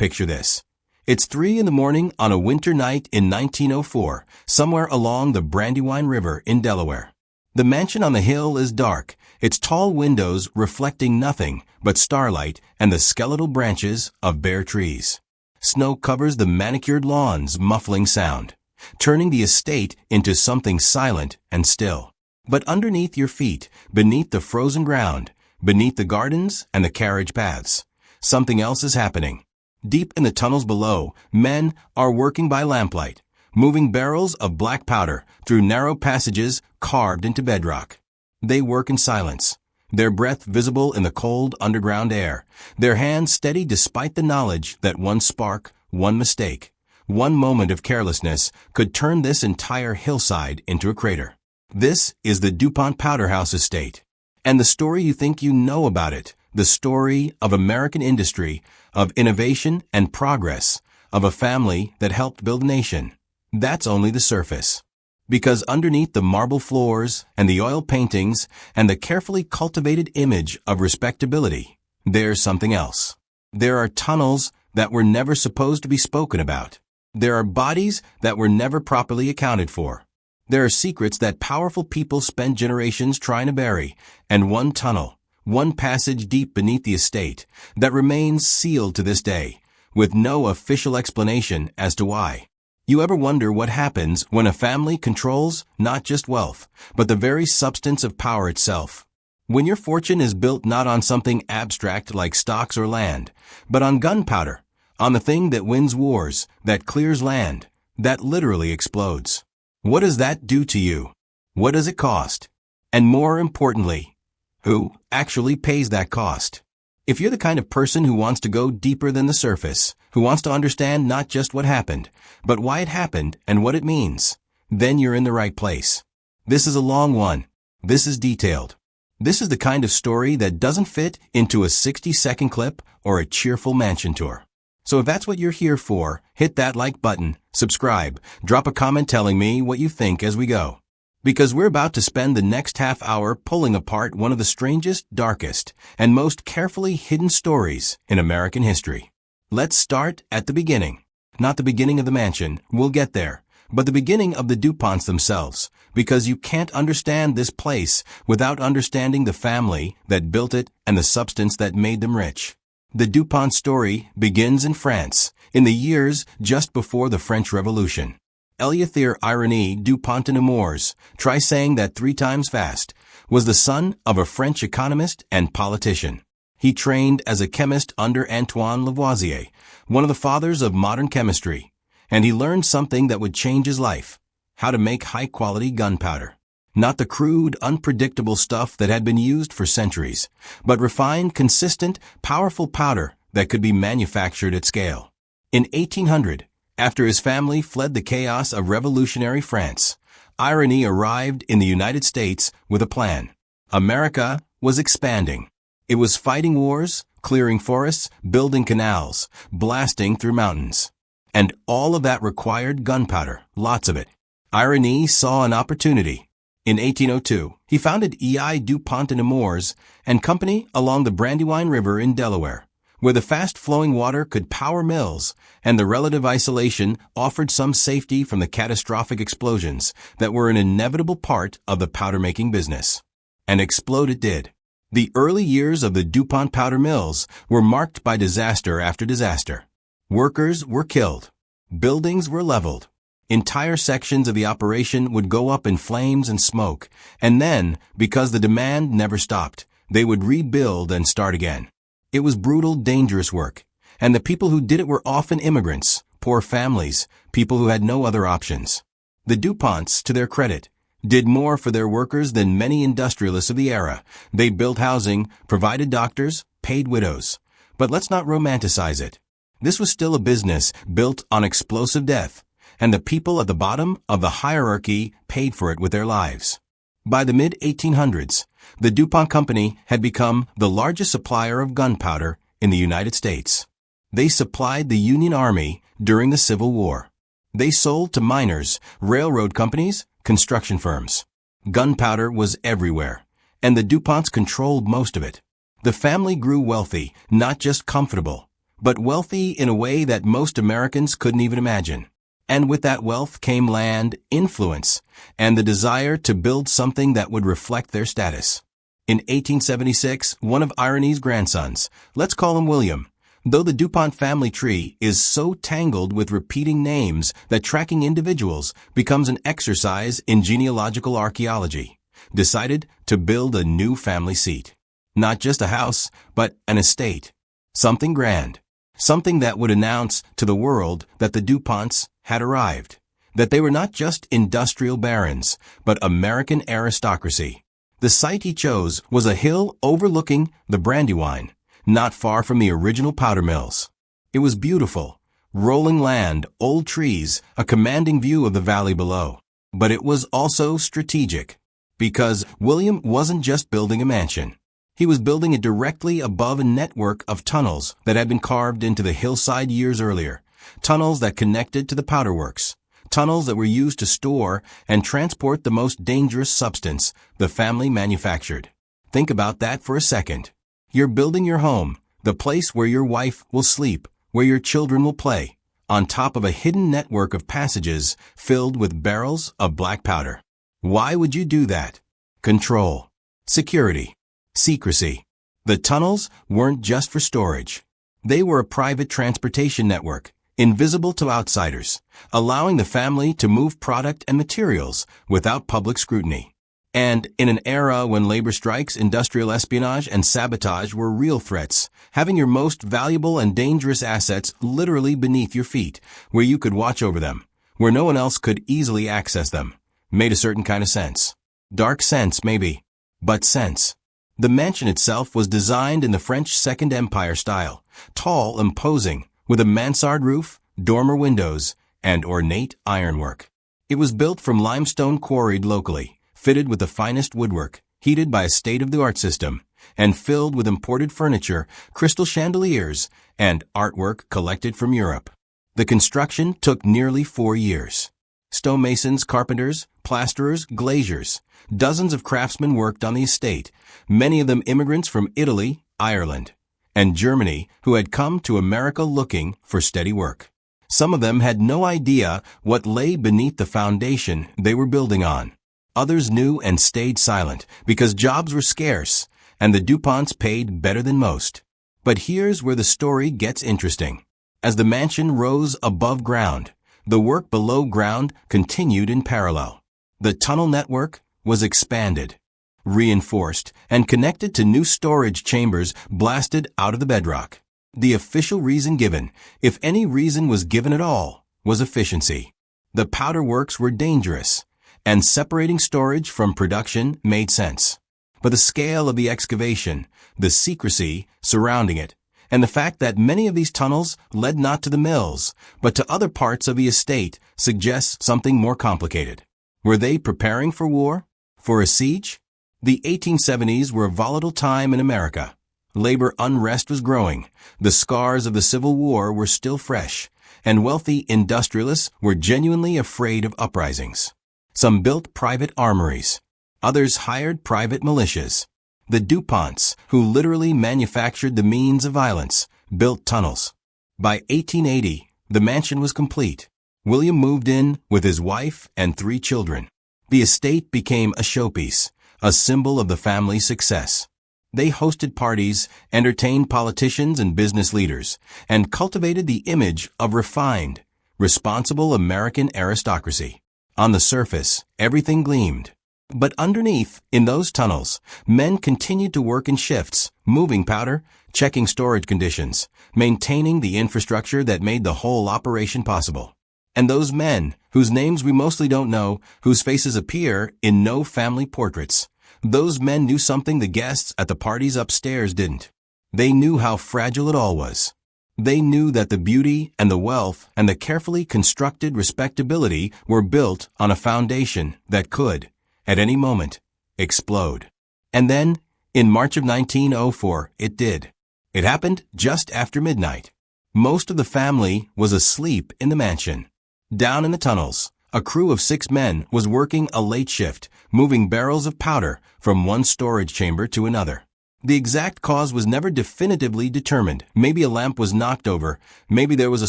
picture this. It's 3 in the morning on a winter night in 1904, somewhere along the Brandywine River in Delaware. The mansion on the hill is dark, its tall windows reflecting nothing but starlight and the skeletal branches of bare trees. Snow covers the manicured lawns, muffling sound, turning the estate into something silent and still. But underneath your feet, beneath the frozen ground, beneath the gardens and the carriage paths, something else is happening. Deep in the tunnels below, men are working by lamplight, moving barrels of black powder through narrow passages carved into bedrock. They work in silence, their breath visible in the cold underground air, their hands steady despite the knowledge that one spark, one mistake, one moment of carelessness could turn this entire hillside into a crater. This is the DuPont Powder House Estate. And the story you think you know about it, the story of American industry, of innovation and progress, of a family that helped build a nation. That's only the surface. Because underneath the marble floors and the oil paintings and the carefully cultivated image of respectability, there's something else. There are tunnels that were never supposed to be spoken about. There are bodies that were never properly accounted for. There are secrets that powerful people spend generations trying to bury, and one tunnel, one passage deep beneath the estate, that remains sealed to this day, with no official explanation as to why. You ever wonder what happens when a family controls not just wealth, but the very substance of power itself? When your fortune is built not on something abstract like stocks or land, but on gunpowder, on the thing that wins wars, that clears land, that literally explodes. What does that do to you? What does it cost? And more importantly, who actually pays that cost? If you're the kind of person who wants to go deeper than the surface, who wants to understand not just what happened, but why it happened and what it means, then you're in the right place. This is a long one. This is detailed. This is the kind of story that doesn't fit into a 60-second clip or a cheerful mansion tour. So if that's what you're here for, hit that like button, subscribe, drop a comment telling me what you think as we go. Because we're about to spend the next half hour pulling apart one of the strangest, darkest, and most carefully hidden stories in American history. Let's start at the beginning. Not the beginning of the mansion, we'll get there, but the beginning of the DuPonts themselves, because you can't understand this place without understanding the family that built it and the substance that made them rich. The DuPont story begins in France, in the years just before the French Revolution. Eleuther Irénée DuPont de Nemours, try saying that 3 times fast, was the son of a French economist and politician. He trained as a chemist under Antoine Lavoisier, one of the fathers of modern chemistry, and he learned something that would change his life: how to make high-quality gunpowder. Not the crude, unpredictable stuff that had been used for centuries, but refined, consistent, powerful powder that could be manufactured at scale. In 1800, after his family fled the chaos of revolutionary France, Irénée arrived in the United States with a plan. America was expanding. It was fighting wars, clearing forests, building canals, blasting through mountains. And all of that required gunpowder, lots of it. Irénée saw an opportunity. In 1802, he founded E.I. DuPont de Nemours and Company along the Brandywine River in Delaware, where the fast-flowing water could power mills and the relative isolation offered some safety from the catastrophic explosions that were an inevitable part of the powder-making business. And explode it did. The early years of the DuPont powder mills were marked by disaster after disaster. Workers were killed. Buildings were leveled. Entire sections of the operation would go up in flames and smoke, and then, because the demand never stopped, they would rebuild and start again. It was brutal, dangerous work, and the people who did it were often immigrants, poor families, people who had no other options. The DuPonts, to their credit, did more for their workers than many industrialists of the era. They built housing, provided doctors, paid widows. But let's not romanticize it. This was still a business built on explosive death, and the people at the bottom of the hierarchy paid for it with their lives. By the mid-1800s, the DuPont Company had become the largest supplier of gunpowder in the United States. They supplied the Union Army during the Civil War. They sold to miners, railroad companies, construction firms. Gunpowder was everywhere, and the DuPonts controlled most of it. The family grew wealthy, not just comfortable, but wealthy in a way that most Americans couldn't even imagine. And with that wealth came land, influence, and the desire to build something that would reflect their status. In 1876, one of Irene's grandsons, let's call him William, though the DuPont family tree is so tangled with repeating names that tracking individuals becomes an exercise in genealogical archaeology, decided to build a new family seat. Not just a house, but an estate. Something grand. Something that would announce to the world that the DuPonts had arrived. That they were not just industrial barons, but American aristocracy. The site he chose was a hill overlooking the Brandywine, not far from the original powder mills. It was beautiful. Rolling land, old trees, a commanding view of the valley below. But it was also strategic. Because William wasn't just building a mansion. He was building it directly above a network of tunnels that had been carved into the hillside years earlier, tunnels that connected to the powder works, tunnels that were used to store and transport the most dangerous substance the family manufactured. Think about that for a second. You're building your home, the place where your wife will sleep, where your children will play, on top of a hidden network of passages filled with barrels of black powder. Why would you do that? Control. Security. Secrecy. The tunnels weren't just for storage. They were a private transportation network, invisible to outsiders, allowing the family to move product and materials without public scrutiny. And in an era when labor strikes, industrial espionage, and sabotage were real threats, having your most valuable and dangerous assets literally beneath your feet, where you could watch over them, where no one else could easily access them, made a certain kind of sense. Dark sense, maybe, but sense. The mansion itself was designed in the French Second Empire style, tall, imposing, with a mansard roof, dormer windows, and ornate ironwork. It was built from limestone quarried locally, fitted with the finest woodwork, heated by a state-of-the-art system, and filled with imported furniture, crystal chandeliers, and artwork collected from Europe. The construction took nearly 4 years. Stonemasons, carpenters, plasterers, glaziers. Dozens of craftsmen worked on the estate, many of them immigrants from Italy, Ireland, and Germany who had come to America looking for steady work. Some of them had no idea what lay beneath the foundation they were building on. Others knew and stayed silent because jobs were scarce and the DuPonts paid better than most. But here's where the story gets interesting. As the mansion rose above ground, the work below ground continued in parallel. The tunnel network was expanded, reinforced, and connected to new storage chambers blasted out of the bedrock. The official reason given, if any reason was given at all, was efficiency. The powder works were dangerous, and separating storage from production made sense. But the scale of the excavation, the secrecy surrounding it, and the fact that many of these tunnels led not to the mills, but to other parts of the estate suggests something more complicated. Were they preparing for war? For a siege? The 1870s were a volatile time in America. Labor unrest was growing, the scars of the Civil War were still fresh, and wealthy industrialists were genuinely afraid of uprisings. Some built private armories. Others hired private militias. The DuPonts, who literally manufactured the means of violence, built tunnels. By 1880, the mansion was complete. William moved in with his wife and 3 children. The estate became a showpiece, a symbol of the family's success. They hosted parties, entertained politicians and business leaders, and cultivated the image of refined, responsible American aristocracy. On the surface, everything gleamed. But underneath, in those tunnels, men continued to work in shifts, moving powder, checking storage conditions, maintaining the infrastructure that made the whole operation possible. And those men, whose names we mostly don't know, whose faces appear in no family portraits, those men knew something the guests at the parties upstairs didn't. They knew how fragile it all was. They knew that the beauty and the wealth and the carefully constructed respectability were built on a foundation that could, at any moment, explode. And then, in March of 1904, it did. It happened just after midnight. Most of the family was asleep in the mansion. Down in the tunnels, a crew of 6 men was working a late shift, moving barrels of powder from one storage chamber to another. The exact cause was never definitively determined. Maybe a lamp was knocked over, maybe there was a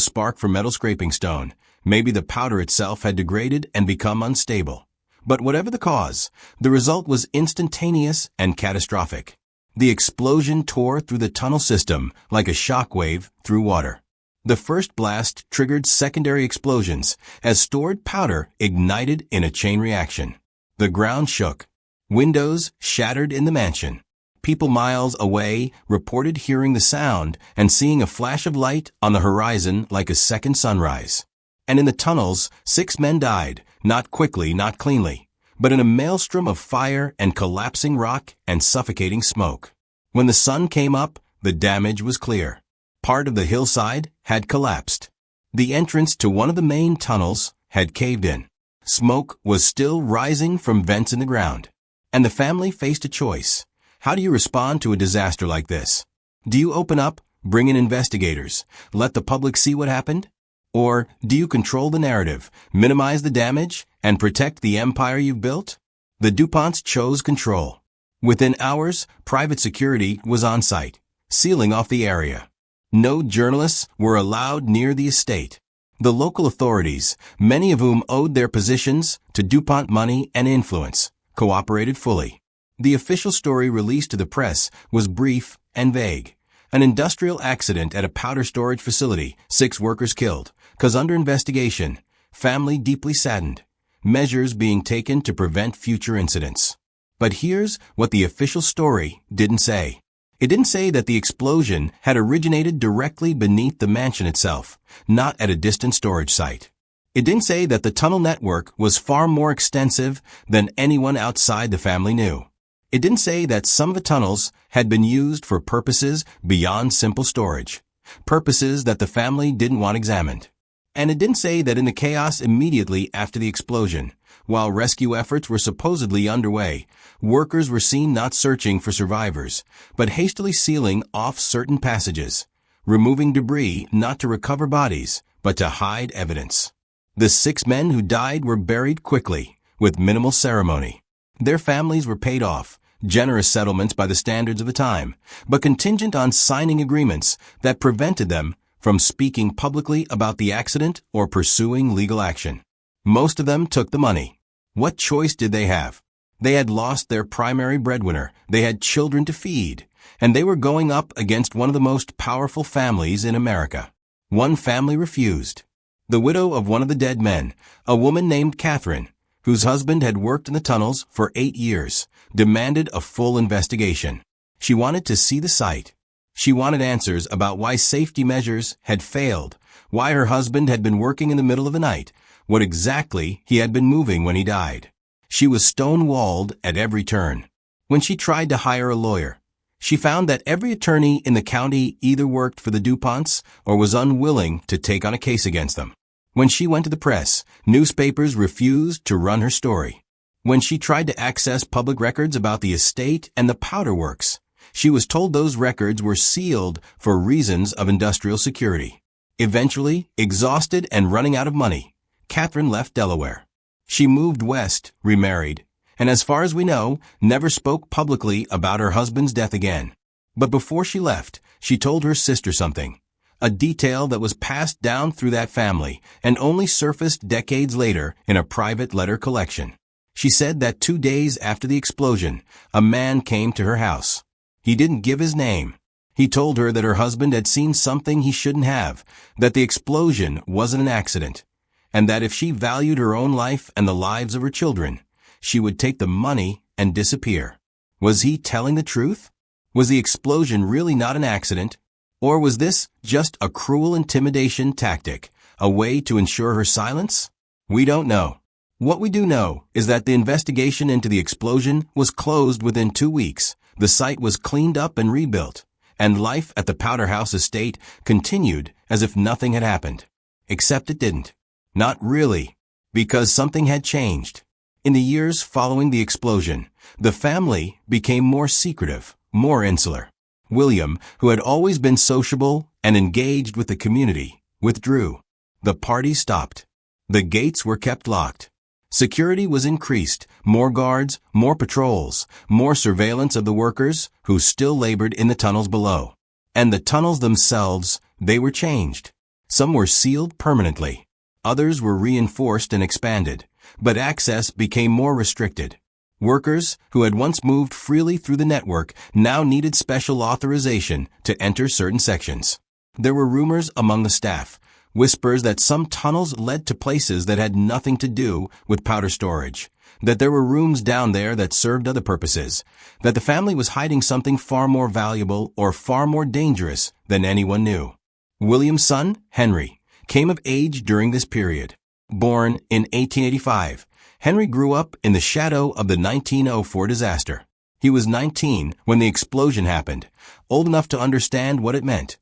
spark from metal scraping stone, maybe the powder itself had degraded and become unstable. But whatever the cause, the result was instantaneous and catastrophic. The explosion tore through the tunnel system like a shock wave through water. The first blast triggered secondary explosions as stored powder ignited in a chain reaction. The ground shook. Windows shattered in the mansion. People miles away reported hearing the sound and seeing a flash of light on the horizon like a second sunrise. And in the tunnels, 6 men died, not quickly, not cleanly, but in a maelstrom of fire and collapsing rock and suffocating smoke. When the sun came up, the damage was clear. Part of the hillside had collapsed. The entrance to one of the main tunnels had caved in. Smoke was still rising from vents in the ground. And the family faced a choice. How do you respond to a disaster like this? Do you open up, bring in investigators, let the public see what happened? Or do you control the narrative, minimize the damage, and protect the empire you've built? The DuPonts chose control. Within hours, private security was on site, sealing off the area. No journalists were allowed near the estate. The local authorities, many of whom owed their positions to DuPont money and influence, cooperated fully. The official story released to the press was brief and vague. An industrial accident at a powder storage facility, 6 workers killed, cause under investigation, family deeply saddened, measures being taken to prevent future incidents. But here's what the official story didn't say. It didn't say that the explosion had originated directly beneath the mansion itself, not at a distant storage site. It didn't say that the tunnel network was far more extensive than anyone outside the family knew. It didn't say that some of the tunnels had been used for purposes beyond simple storage, purposes that the family didn't want examined. And it didn't say that in the chaos immediately after the explosion, while rescue efforts were supposedly underway, workers were seen not searching for survivors, but hastily sealing off certain passages, removing debris not to recover bodies, but to hide evidence. The 6 men who died were buried quickly, with minimal ceremony. Their families were paid off, generous settlements by the standards of the time, but contingent on signing agreements that prevented them from speaking publicly about the accident or pursuing legal action. Most of them took the money. What choice did they have? They had lost their primary breadwinner, they had children to feed, and they were going up against one of the most powerful families in America. One family refused. The widow of one of the dead men, a woman named Catherine, whose husband had worked in the tunnels for 8 years, demanded a full investigation. She wanted to see the site. She wanted answers about why safety measures had failed, why her husband had been working in the middle of the night, what exactly he had been moving when he died. She was stone-walled at every turn. When she tried to hire a lawyer, she found that every attorney in the county either worked for the DuPonts or was unwilling to take on a case against them. When she went to the press, newspapers refused to run her story. When she tried to access public records about the estate and the powder works, she was told those records were sealed for reasons of industrial security. Eventually, exhausted and running out of money, Catherine left Delaware. She moved west, remarried, and as far as we know, never spoke publicly about her husband's death again. But before she left, she told her sister something, a detail that was passed down through that family and only surfaced decades later in a private letter collection. She said that 2 days after the explosion, a man came to her house. He didn't give his name. He told her that her husband had seen something he shouldn't have, that the explosion wasn't an accident, and that if she valued her own life and the lives of her children, she would take the money and disappear. Was he telling the truth? Was the explosion really not an accident? Or was this just a cruel intimidation tactic, a way to ensure her silence? We don't know. What we do know is that the investigation into the explosion was closed within 2 weeks. The site was cleaned up and rebuilt, and life at the Powder House Estate continued as if nothing had happened. Except it didn't. Not really, because something had changed. In the years following the explosion, the family became more secretive, more insular. William, who had always been sociable and engaged with the community, withdrew. The party stopped. The gates were kept locked. Security was increased, more guards, more patrols, more surveillance of the workers who still labored in the tunnels below. And the tunnels themselves, they were changed. Some were sealed permanently. Others were reinforced and expanded, but access became more restricted. Workers who had once moved freely through the network now needed special authorization to enter certain sections. There were rumors among the staff, whispers that some tunnels led to places that had nothing to do with powder storage, that there were rooms down there that served other purposes, that the family was hiding something far more valuable or far more dangerous than anyone knew. William's son, Henry, came of age during this period. Born in 1885, Henry grew up in the shadow of the 1904 disaster. He was 19 when the explosion happened, old enough to understand what it meant,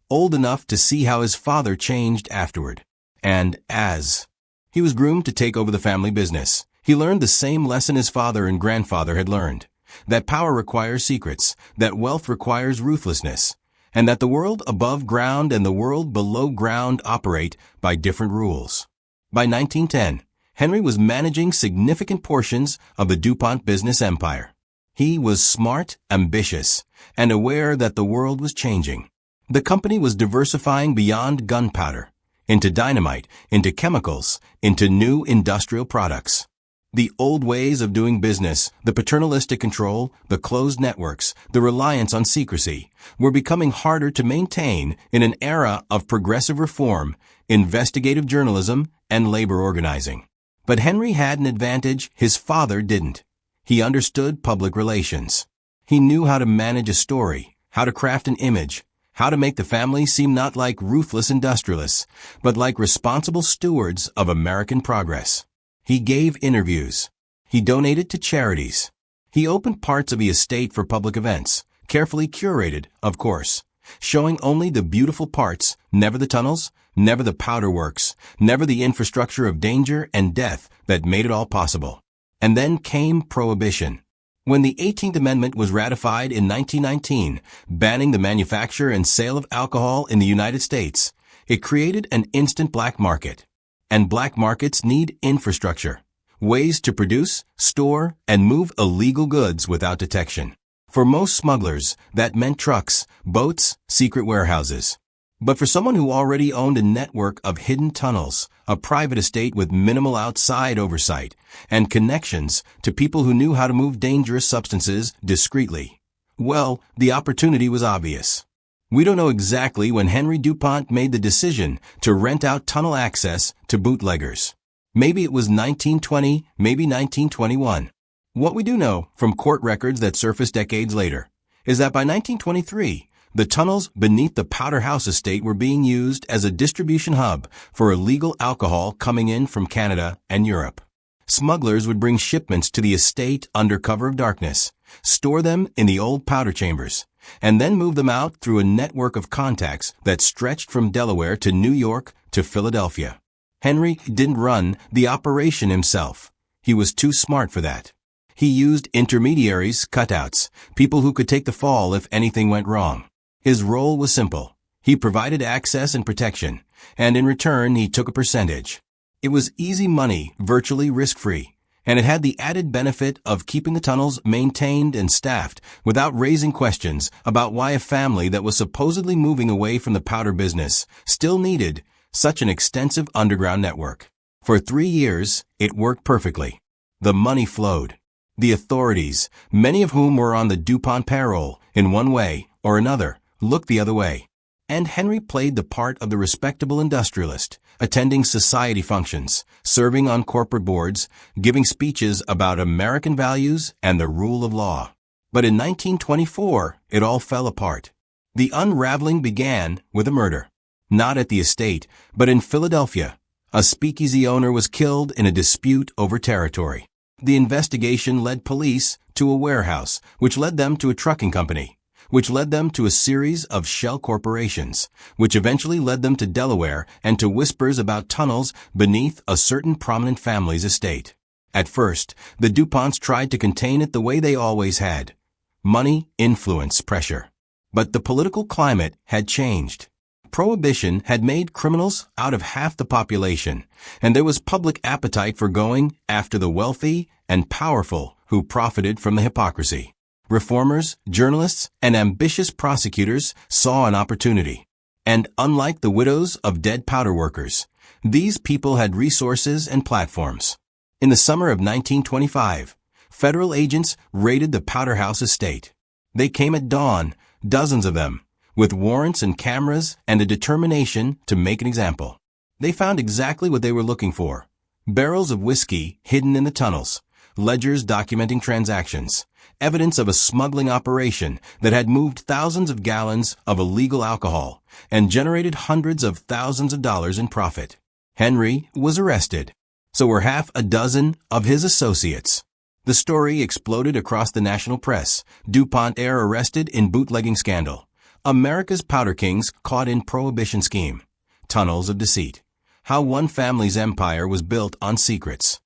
old enough to see how his father changed afterward. And as he was groomed to take over the family business, he learned the same lesson his father and grandfather had learned, that power requires secrets, that wealth requires ruthlessness, and that the world above ground and the world below ground operate by different rules. By 1910, Henry was managing significant portions of the DuPont business empire. He was smart, ambitious, and aware that the world was changing. The company was diversifying beyond gunpowder, into dynamite, into chemicals, into new industrial products. The old ways of doing business, the paternalistic control, the closed networks, the reliance on secrecy, were becoming harder to maintain in an era of progressive reform, investigative journalism, and labor organizing. But Henry had an advantage his father didn't. He understood public relations. He knew how to manage a story, how to craft an image, how to make the family seem not like ruthless industrialists, but like responsible stewards of American progress. He gave interviews. He donated to charities. He opened parts of the estate for public events, carefully curated, of course, showing only the beautiful parts, never the tunnels, never the powder works, never the infrastructure of danger and death that made it all possible. And then came Prohibition. When the 18th Amendment was ratified in 1919, banning the manufacture and sale of alcohol in the United States, it created an instant black market. And black markets need infrastructure, ways to produce, store, and move illegal goods without detection. For most smugglers, that meant trucks, boats, secret warehouses. But for someone who already owned a network of hidden tunnels, a private estate with minimal outside oversight, and connections to people who knew how to move dangerous substances discreetly, well, the opportunity was obvious. We don't know exactly when Henry DuPont made the decision to rent out tunnel access to bootleggers. Maybe it was 1920, maybe 1921. What we do know from court records that surfaced decades later is that by 1923, the tunnels beneath the Powder House Estate were being used as a distribution hub for illegal alcohol coming in from Canada and Europe. Smugglers would bring shipments to the estate under cover of darkness, store them in the old powder chambers, and then move them out through a network of contacts that stretched from Delaware to New York to Philadelphia. Henry didn't run the operation himself. He was too smart for that. He used intermediaries, cutouts, people who could take the fall if anything went wrong. His role was simple. He provided access and protection, and in return he took a percentage. It was easy money, virtually risk-free, and it had the added benefit of keeping the tunnels maintained and staffed without raising questions about why a family that was supposedly moving away from the powder business still needed such an extensive underground network. For 3 years, it worked perfectly. The money flowed. The authorities, many of whom were on the DuPont payroll in one way or another, looked the other way. And Henry played the part of the respectable industrialist, attending society functions, serving on corporate boards, giving speeches about American values and the rule of law. But in 1924, it all fell apart. The unraveling began with a murder. Not at the estate, but in Philadelphia. A speakeasy owner was killed in a dispute over territory. The investigation led police to a warehouse, which led them to a trucking company, which led them to a series of shell corporations, which eventually led them to Delaware and to whispers about tunnels beneath a certain prominent family's estate. At first, the DuPonts tried to contain it the way they always had. Money, influence, pressure. But the political climate had changed. Prohibition had made criminals out of half the population, and there was public appetite for going after the wealthy and powerful who profited from the hypocrisy. Reformers, journalists, and ambitious prosecutors saw an opportunity. And unlike the widows of dead powder workers, these people had resources and platforms. In the summer of 1925, federal agents raided the Powder House Estate. They came at dawn, dozens of them, with warrants and cameras and a determination to make an example. They found exactly what they were looking for: barrels of whiskey hidden in the tunnels, ledgers documenting transactions, evidence of a smuggling operation that had moved thousands of gallons of illegal alcohol and generated hundreds of thousands of dollars in profit. Henry was arrested. So were half a dozen of his associates. The story exploded across the national press. DuPont heir arrested in bootlegging scandal. America's powder kings caught in prohibition scheme. Tunnels of deceit. How one family's empire was built on secrets.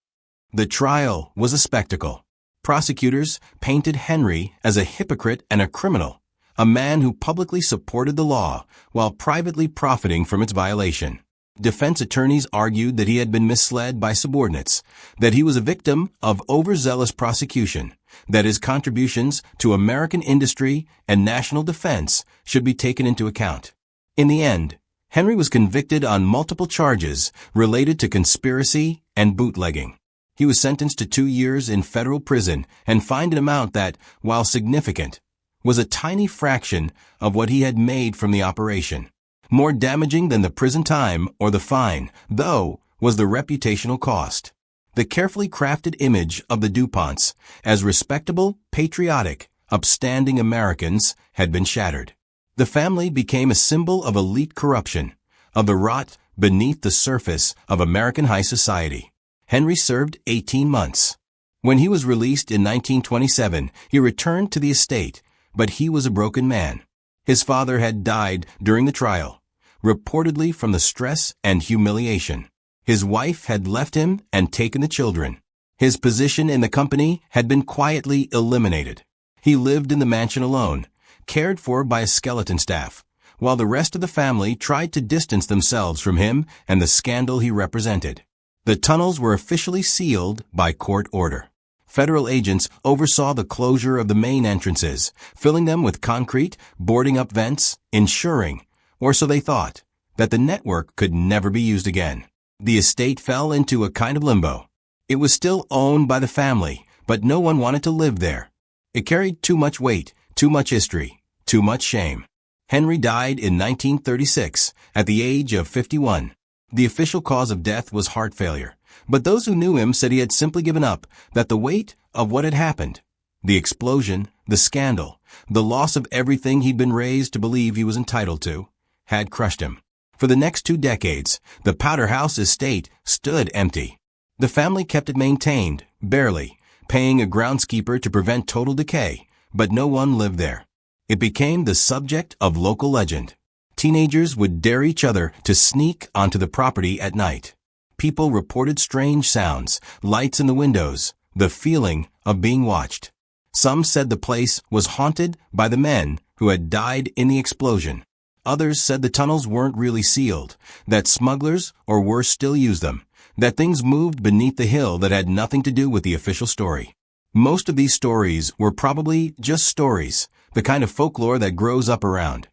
The trial was a spectacle. Prosecutors painted Henry as a hypocrite and a criminal, a man who publicly supported the law while privately profiting from its violation. Defense attorneys argued that he had been misled by subordinates, that he was a victim of overzealous prosecution, that his contributions to American industry and national defense should be taken into account. In the end, Henry was convicted on multiple charges related to conspiracy and bootlegging. He was sentenced to 2 years in federal prison and fined an amount that, while significant, was a tiny fraction of what he had made from the operation. More damaging than the prison time or the fine, though, was the reputational cost. The carefully crafted image of the DuPonts as respectable, patriotic, upstanding Americans had been shattered. The family became a symbol of elite corruption, of the rot beneath the surface of American high society. Henry served 18 months. When he was released in 1927, he returned to the estate, but he was a broken man. His father had died during the trial, reportedly from the stress and humiliation. His wife had left him and taken the children. His position in the company had been quietly eliminated. He lived in the mansion alone, cared for by a skeleton staff, while the rest of the family tried to distance themselves from him and the scandal he represented. The tunnels were officially sealed by court order. Federal agents oversaw the closure of the main entrances, filling them with concrete, boarding up vents, ensuring, or so they thought, that the network could never be used again. The estate fell into a kind of limbo. It was still owned by the family, but no one wanted to live there. It carried too much weight, too much history, too much shame. Henry died in 1936, at the age of 51. The official cause of death was heart failure, but those who knew him said he had simply given up, that the weight of what had happened, the explosion, the scandal, the loss of everything he'd been raised to believe he was entitled to, had crushed him. For the next 2 decades, the Powder House Estate stood empty. The family kept it maintained, barely, paying a groundskeeper to prevent total decay, but no one lived there. It became the subject of local legend. Teenagers would dare each other to sneak onto the property at night. People reported strange sounds, lights in the windows, the feeling of being watched. Some said the place was haunted by the men who had died in the explosion. Others said the tunnels weren't really sealed, that smugglers or worse still used them, that things moved beneath the hill that had nothing to do with the official story. Most of these stories were probably just stories, the kind of folklore that grows up around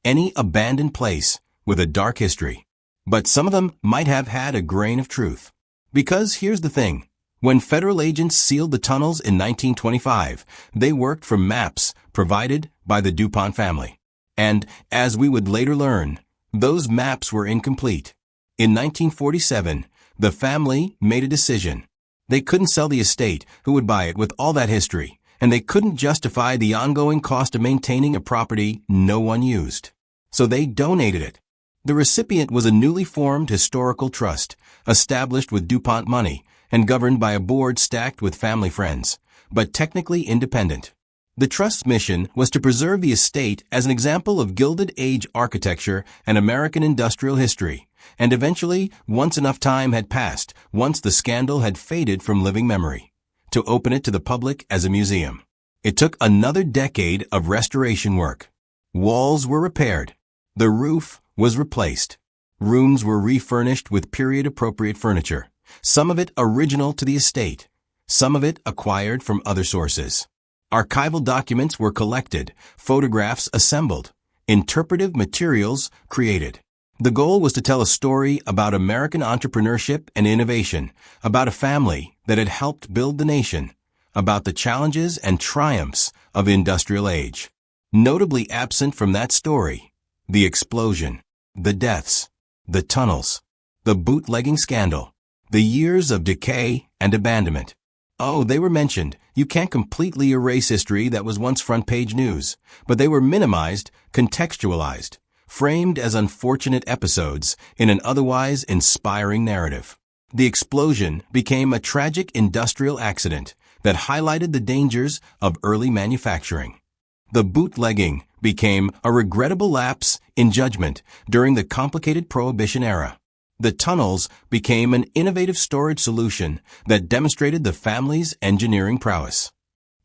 any abandoned place with a dark history. But some of them might have had a grain of truth. Because here's the thing. When federal agents sealed the tunnels in 1925, they worked from maps provided by the DuPont family. And, as we would later learn, those maps were incomplete. In 1947, the family made a decision. They couldn't sell the estate, who would buy it with all that history, and they couldn't justify the ongoing cost of maintaining a property no one used. So they donated it. The recipient was a newly formed historical trust, established with DuPont money and governed by a board stacked with family friends, but technically independent. The trust's mission was to preserve the estate as an example of Gilded Age architecture and American industrial history, and eventually, once enough time had passed, once the scandal had faded from living memory, to open it to the public as a museum. It took another decade of restoration work. Walls were repaired. The roof was replaced. Rooms were refurnished with period-appropriate furniture, some of it original to the estate, some of it acquired from other sources. Archival documents were collected, photographs assembled, interpretive materials created. The goal was to tell a story about American entrepreneurship and innovation, about a family that had helped build the nation, about the challenges and triumphs of the industrial age. Notably absent from that story, the explosion, the deaths, the tunnels, the bootlegging scandal, the years of decay and abandonment. Oh, they were mentioned. You can't completely erase history that was once front-page news, but they were minimized, contextualized, framed as unfortunate episodes in an otherwise inspiring narrative. The explosion became a tragic industrial accident that highlighted the dangers of early manufacturing. The bootlegging became a regrettable lapse in judgment during the complicated Prohibition era. The tunnels became an innovative storage solution that demonstrated the family's engineering prowess.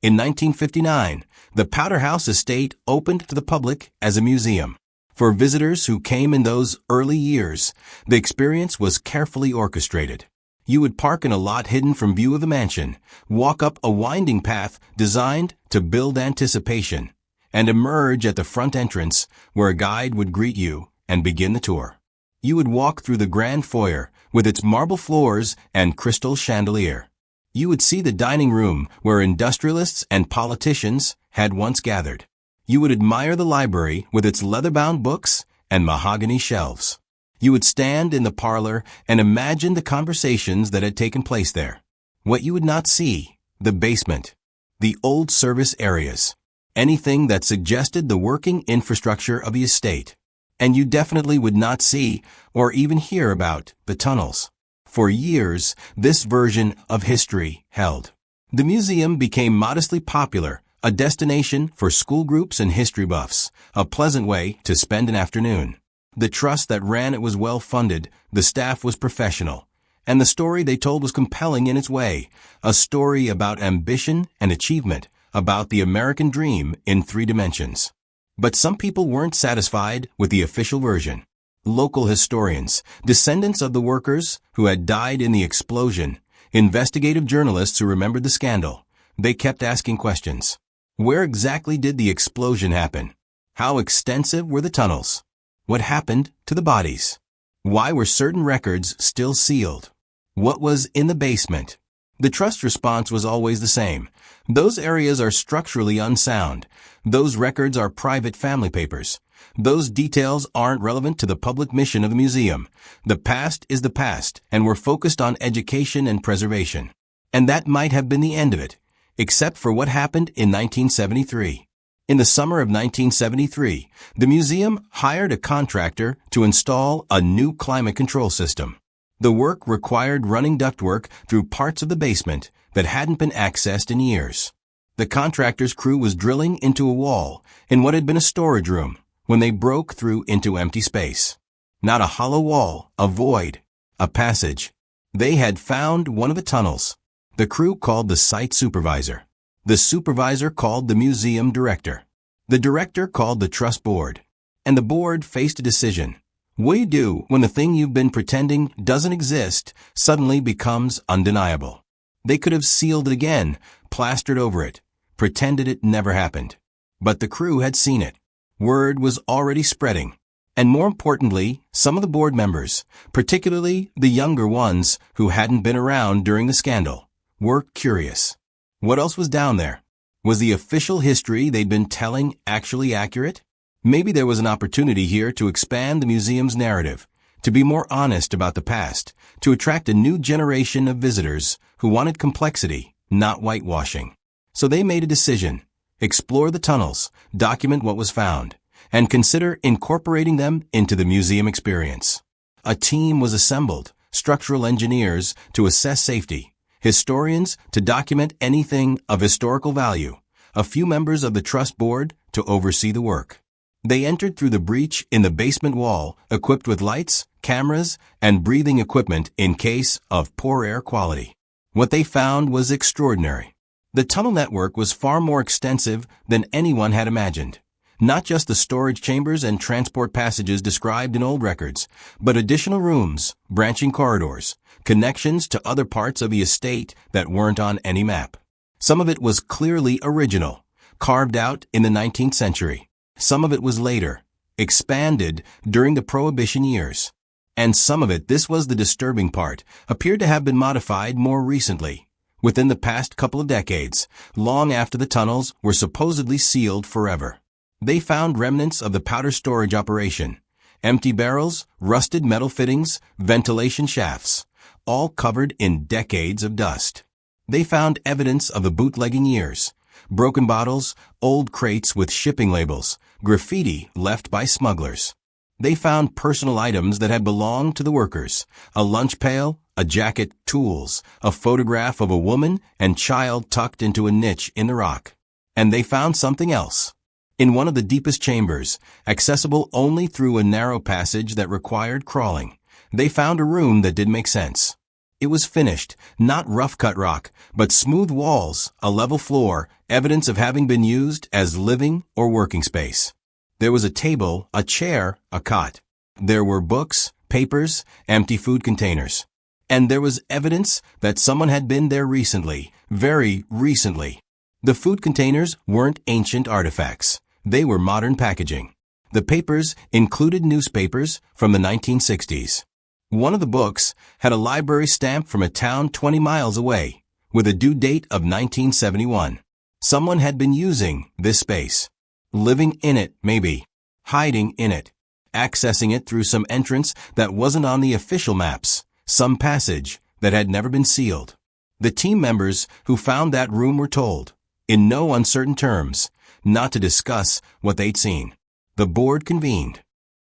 In 1959, the Powder House Estate opened to the public as a museum. For visitors who came in those early years, the experience was carefully orchestrated. You would park in a lot hidden from view of the mansion, walk up a winding path designed to build anticipation, and emerge at the front entrance where a guide would greet you and begin the tour. You would walk through the grand foyer with its marble floors and crystal chandelier. You would see the dining room where industrialists and politicians had once gathered. You would admire the library with its leather-bound books and mahogany shelves. You would stand in the parlor and imagine the conversations that had taken place there. What you would not see, the basement, the old service areas, anything that suggested the working infrastructure of the estate. And you definitely would not see or even hear about the tunnels. For years, this version of history held. The museum became modestly popular, a destination for school groups and history buffs, a pleasant way to spend an afternoon. The trust that ran it was well funded, the staff was professional, and the story they told was compelling in its way, a story about ambition and achievement, about the American dream in 3 dimensions. But some people weren't satisfied with the official version. Local historians, descendants of the workers who had died in the explosion, investigative journalists who remembered the scandal, they kept asking questions. Where exactly did the explosion happen? How extensive were the tunnels? What happened to the bodies? Why were certain records still sealed? What was in the basement? The trust response was always the same. Those areas are structurally unsound. Those records are private family papers. Those details aren't relevant to the public mission of the museum. The past is the past, and we're focused on education and preservation. And that might have been the end of it, except for what happened in 1973. In the summer of 1973, the museum hired a contractor to install a new climate control system. The work required running ductwork through parts of the basement that hadn't been accessed in years. The contractor's crew was drilling into a wall in what had been a storage room when they broke through into empty space. Not a hollow wall, a void, a passage. They had found one of the tunnels. The crew called the site supervisor. The supervisor called the museum director. The director called the trust board. And the board faced a decision. What do you do when the thing you've been pretending doesn't exist suddenly becomes undeniable? They could have sealed it again, plastered over it, pretended it never happened. But the crew had seen it. Word was already spreading. And more importantly, some of the board members, particularly the younger ones who hadn't been around during the scandal, were curious. What else was down there? Was the official history they'd been telling actually accurate? Maybe there was an opportunity here to expand the museum's narrative, to be more honest about the past, to attract a new generation of visitors who wanted complexity, not whitewashing. So they made a decision. Explore the tunnels, document what was found, and consider incorporating them into the museum experience. A team was assembled, structural engineers to assess safety, historians to document anything of historical value, a few members of the trust board to oversee the work. They entered through the breach in the basement wall, equipped with lights, cameras, and breathing equipment in case of poor air quality. What they found was extraordinary. The tunnel network was far more extensive than anyone had imagined. Not just the storage chambers and transport passages described in old records, but additional rooms, branching corridors, connections to other parts of the estate that weren't on any map. Some of it was clearly original, carved out in the 19th century. Some of it was later, expanded during the Prohibition years. And some of it, this was the disturbing part, appeared to have been modified more recently, within the past couple of decades, long after the tunnels were supposedly sealed forever. They found remnants of the powder storage operation, empty barrels, rusted metal fittings, ventilation shafts, all covered in decades of dust. They found evidence of the bootlegging years, broken bottles, old crates with shipping labels, graffiti left by smugglers. They found personal items that had belonged to the workers, a lunch pail, a jacket, tools, a photograph of a woman and child tucked into a niche in the rock. And they found something else. In one of the deepest chambers, accessible only through a narrow passage that required crawling, they found a room that didn't make sense. It was finished, not rough-cut rock, but smooth walls, a level floor, evidence of having been used as living or working space. There was a table, a chair, a cot. There were books, papers, empty food containers. And there was evidence that someone had been there recently, very recently. The food containers weren't ancient artifacts. They were modern packaging. The papers included newspapers from the 1960s. One of the books had a library stamp from a town 20 miles away, with a due date of 1971. Someone had been using this space. Living in it, maybe. Hiding in it. Accessing it through some entrance that wasn't on the official maps. Some passage that had never been sealed. The team members who found that room were told, in no uncertain terms, not to discuss what they'd seen. The board convened.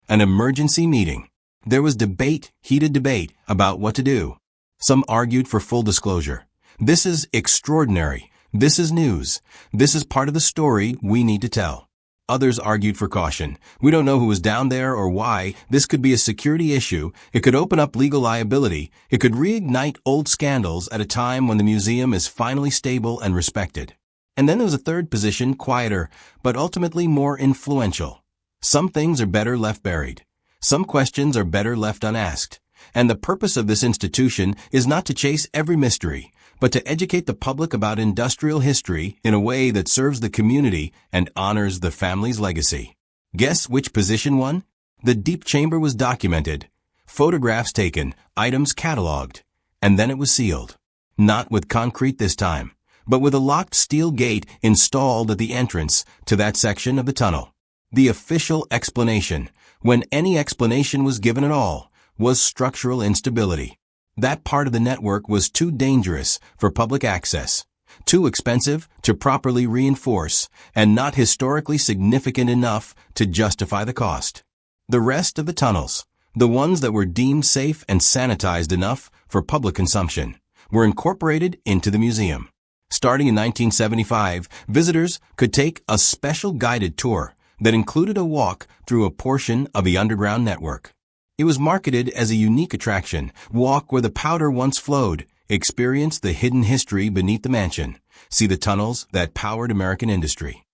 An emergency meeting. There was debate, heated debate, about what to do. Some argued for full disclosure. This is extraordinary. This is news. This is part of the story we need to tell. Others argued for caution. We don't know who was down there or why. This could be a security issue. It could open up legal liability. It could reignite old scandals at a time when the museum is finally stable and respected. And then there was a third position, quieter, but ultimately more influential. Some things are better left buried. Some questions are better left unasked. And the purpose of this institution is not to chase every mystery, but to educate the public about industrial history in a way that serves the community and honors the family's legacy. Guess which position won? The deep chamber was documented, photographs taken, items cataloged, and then it was sealed. Not with concrete this time, but with a locked steel gate installed at the entrance to that section of the tunnel. The official explanation, when any explanation was given at all, was structural instability. That part of the network was too dangerous for public access, too expensive to properly reinforce, and not historically significant enough to justify the cost. The rest of the tunnels, the ones that were deemed safe and sanitized enough for public consumption, were incorporated into the museum. Starting in 1975, visitors could take a special guided tour that included a walk through a portion of the underground network. It was marketed as a unique attraction. Walk where the powder once flowed. Experience the hidden history beneath the mansion. See the tunnels that powered American industry.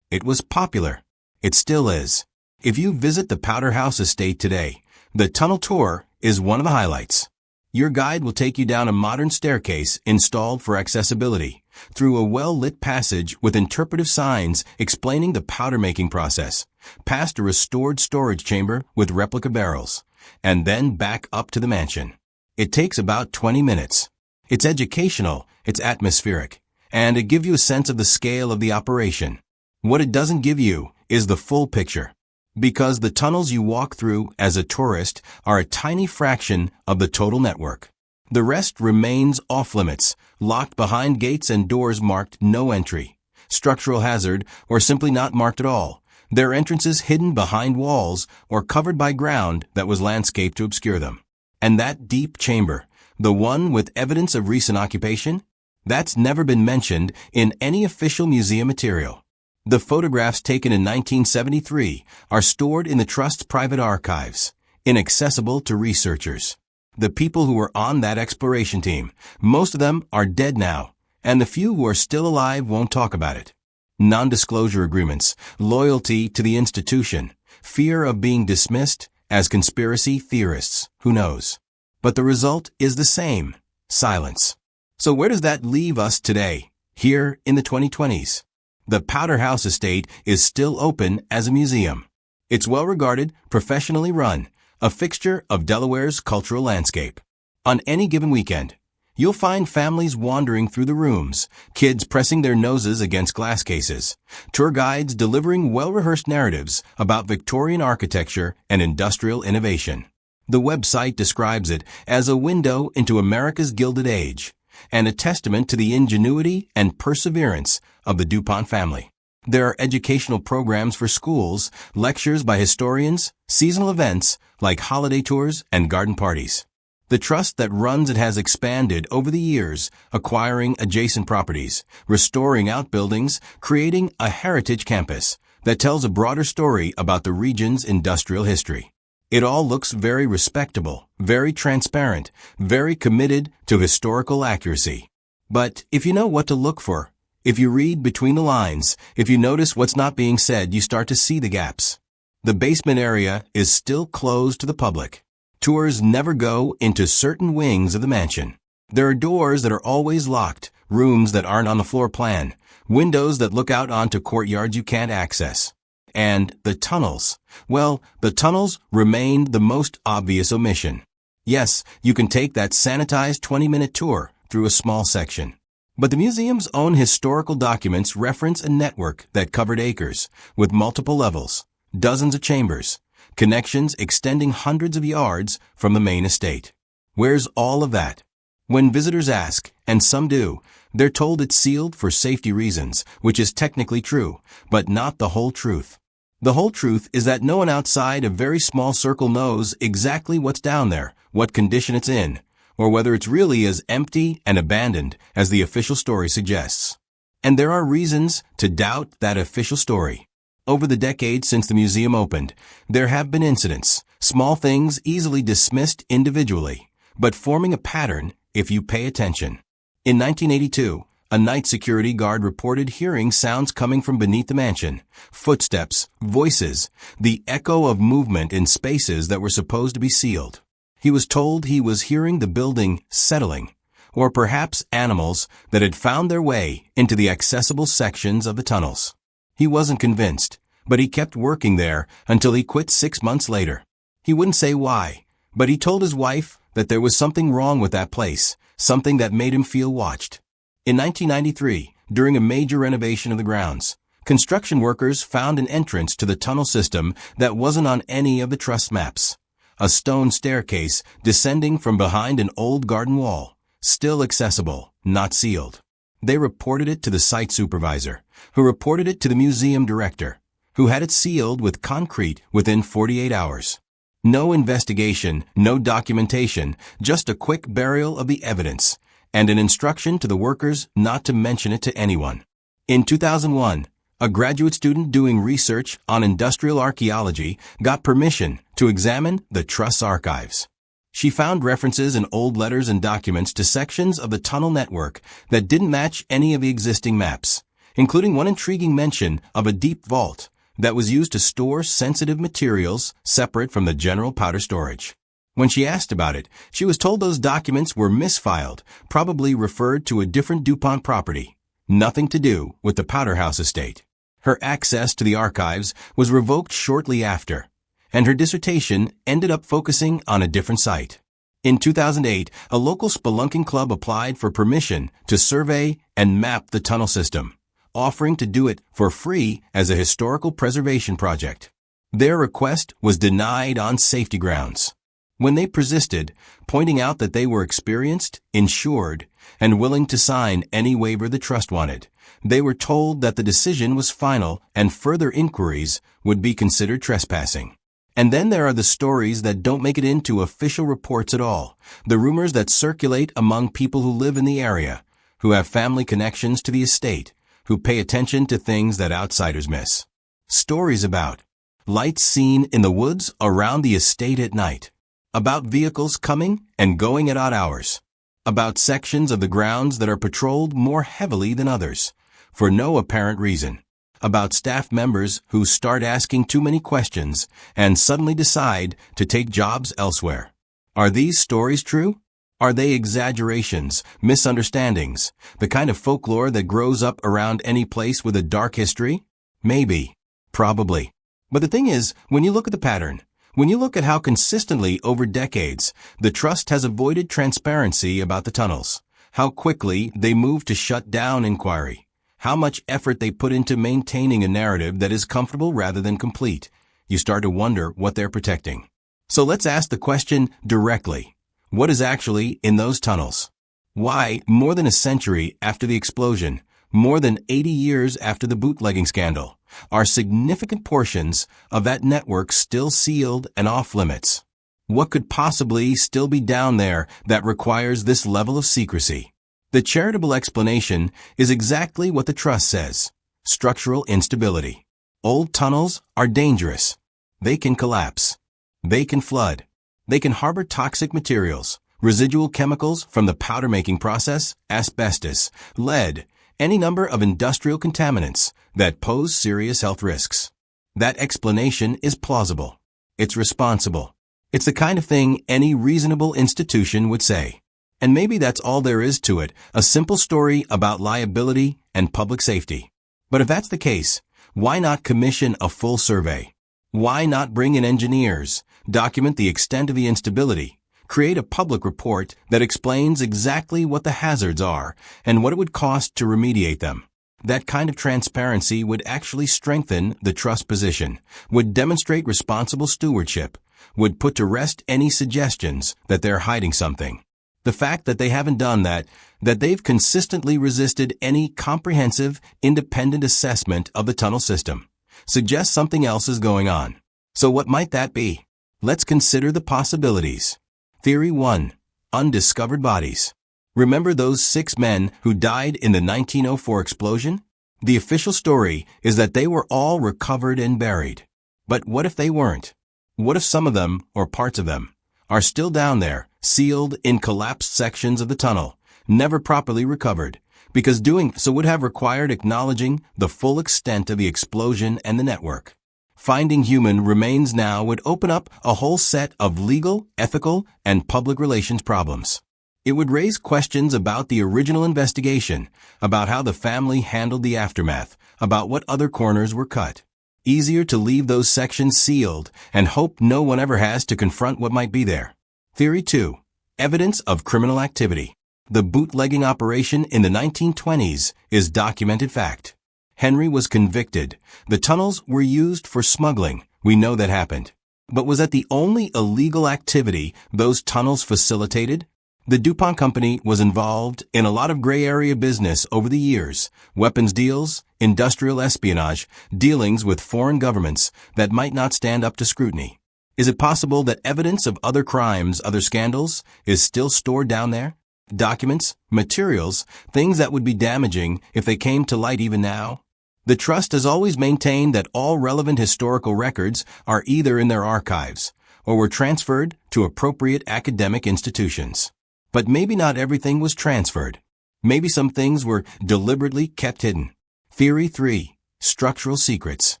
It was popular. It still is. If you visit the Powder House Estate today, the tunnel tour is one of the highlights. Your guide will take you down a modern staircase installed for accessibility, through a well-lit passage with interpretive signs explaining the powder-making process, past a restored storage chamber with replica barrels, and then back up to the mansion. It takes about 20 minutes. It's educational, it's atmospheric, and it gives you a sense of the scale of the operation. What it doesn't give you is the full picture, because the tunnels you walk through as a tourist are a tiny fraction of the total network. The rest remains off-limits, locked behind gates and doors marked no entry, structural hazard, or simply not marked at all. Their entrances hidden behind walls or covered by ground that was landscaped to obscure them. And that deep chamber, the one with evidence of recent occupation, that's never been mentioned in any official museum material. The photographs taken in 1973 are stored in the Trust's private archives, inaccessible to researchers. The people who were on that exploration team, most of them are dead now, and the few who are still alive won't talk about it. non-disclosure agreements, loyalty to the institution, fear of being dismissed as conspiracy theorists, who knows? But the result is the same: silence. So where does that leave us today, here in the 2020s? The Powder House Estate is still open as a museum. It's well-regarded, professionally run, a fixture of Delaware's cultural landscape. On any given weekend, you'll find families wandering through the rooms, kids pressing their noses against glass cases, tour guides delivering well-rehearsed narratives about Victorian architecture and industrial innovation. The website describes it as a window into America's Gilded Age, and a testament to the ingenuity and perseverance of the DuPont family. There are educational programs for schools, lectures by historians, seasonal events like holiday tours and garden parties. The trust that runs it has expanded over the years, acquiring adjacent properties, restoring outbuildings, creating a heritage campus that tells a broader story about the region's industrial history. It all looks very respectable, very transparent, very committed to historical accuracy. But if you know what to look for, if you read between the lines, if you notice what's not being said, you start to see the gaps. The basement area is still closed to the public. Tours never go into certain wings of the mansion. There are doors that are always locked, rooms that aren't on the floor plan, windows that look out onto courtyards you can't access. And the tunnels. Well, the tunnels remain the most obvious omission. Yes, you can take that sanitized 20-minute tour through a small section. But the museum's own historical documents reference a network that covered acres, with multiple levels, dozens of chambers, connections extending hundreds of yards from the main estate. Where's all of that? When visitors ask, and some do, they're told it's sealed for safety reasons, which is technically true, but not the whole truth. The whole truth is that no one outside a very small circle knows exactly what's down there, what condition it's in, or whether it's really as empty and abandoned as the official story suggests. And there are reasons to doubt that official story. Over the decades since the museum opened, there have been incidents, small things easily dismissed individually, but forming a pattern if you pay attention. In 1982, a night security guard reported hearing sounds coming from beneath the mansion, footsteps, voices, the echo of movement in spaces that were supposed to be sealed. He was told he was hearing the building settling, or perhaps animals that had found their way into the accessible sections of the tunnels. He wasn't convinced, but he kept working there until he quit 6 months later. He wouldn't say why, but he told his wife that there was something wrong with that place, something that made him feel watched. In 1993, during a major renovation of the grounds, construction workers found an entrance to the tunnel system that wasn't on any of the trust maps. A stone staircase descending from behind an old garden wall, still accessible, not sealed. They reported it to the site supervisor, who reported it to the museum director, who had it sealed with concrete within 48 hours. No investigation, no documentation, just a quick burial of the evidence, and an instruction to the workers not to mention it to anyone. In 2001, a graduate student doing research on industrial archaeology got permission to examine the Trust's archives. She found references in old letters and documents to sections of the tunnel network that didn't match any of the existing maps, including one intriguing mention of a deep vault that was used to store sensitive materials separate from the general powder storage. When she asked about it, she was told those documents were misfiled, probably referred to a different DuPont property, nothing to do with the Powder House Estate. Her access to the archives was revoked shortly after, and her dissertation ended up focusing on a different site. In 2008, a local spelunking club applied for permission to survey and map the tunnel system, offering to do it for free as a historical preservation project. Their request was denied on safety grounds. When they persisted, pointing out that they were experienced, insured, and willing to sign any waiver the trust wanted, they were told that the decision was final and further inquiries would be considered trespassing. And then there are the stories that don't make it into official reports at all, the rumors that circulate among people who live in the area, who have family connections to the estate, who pay attention to things that outsiders miss. Stories about lights seen in the woods around the estate at night, about vehicles coming and going at odd hours, about sections of the grounds that are patrolled more heavily than others, for no apparent reason. about staff members who start asking too many questions and suddenly decide to take jobs elsewhere. Are these stories true? Are they exaggerations, misunderstandings, the kind of folklore that grows up around any place with a dark history? Maybe. Probably. But the thing is, when you look at the pattern, when you look at how consistently over decades the trust has avoided transparency about the tunnels, how quickly they move to shut down inquiry, how much effort they put into maintaining a narrative that is comfortable rather than complete, you start to wonder what they're protecting. So let's ask the question directly. What is actually in those tunnels? Why, more than a century after the explosion, more than 80 years after the bootlegging scandal, are significant portions of that network still sealed and off-limits? What could possibly still be down there that requires this level of secrecy? The charitable explanation is exactly what the trust says: structural instability. Old tunnels are dangerous. They can collapse. They can flood. They can harbor toxic materials, residual chemicals from the powder-making process, asbestos, lead, any number of industrial contaminants that pose serious health risks. That explanation is plausible. It's responsible. It's the kind of thing any reasonable institution would say. And maybe that's all there is to it, a simple story about liability and public safety. But if that's the case, why not commission a full survey? Why not bring in engineers, document the extent of the instability, create a public report that explains exactly what the hazards are and what it would cost to remediate them? That kind of transparency would actually strengthen the trust position, would demonstrate responsible stewardship, would put to rest any suggestions that they're hiding something. The fact that they haven't done that they've consistently resisted any comprehensive, independent assessment of the tunnel system, suggests something else is going on. So what might that be? Let's consider the possibilities. Theory 1. Undiscovered bodies. Remember those 6 men who died in the 1904 explosion? The official story is that they were all recovered and buried. But what if they weren't? What if some of them, or parts of them, are still down there, sealed in collapsed sections of the tunnel, never properly recovered, because doing so would have required acknowledging the full extent of the explosion and the network? Finding human remains now would open up a whole set of legal, ethical, and public relations problems. It would raise questions about the original investigation, about how the family handled the aftermath, about what other corners were cut. Easier to leave those sections sealed and hope no one ever has to confront what might be there. Theory 2. Evidence of criminal activity. The bootlegging operation in the 1920s is documented fact. Henry was convicted. The tunnels were used for smuggling. We know that happened. But was that the only illegal activity those tunnels facilitated? The DuPont company was involved in a lot of gray area business over the years: weapons deals, industrial espionage, dealings with foreign governments that might not stand up to scrutiny. Is it possible that evidence of other crimes, other scandals, is still stored down there? Documents, materials, things that would be damaging if they came to light even now? The trust has always maintained that all relevant historical records are either in their archives or were transferred to appropriate academic institutions. But maybe not everything was transferred. Maybe some things were deliberately kept hidden. Theory 3. Structural secrets.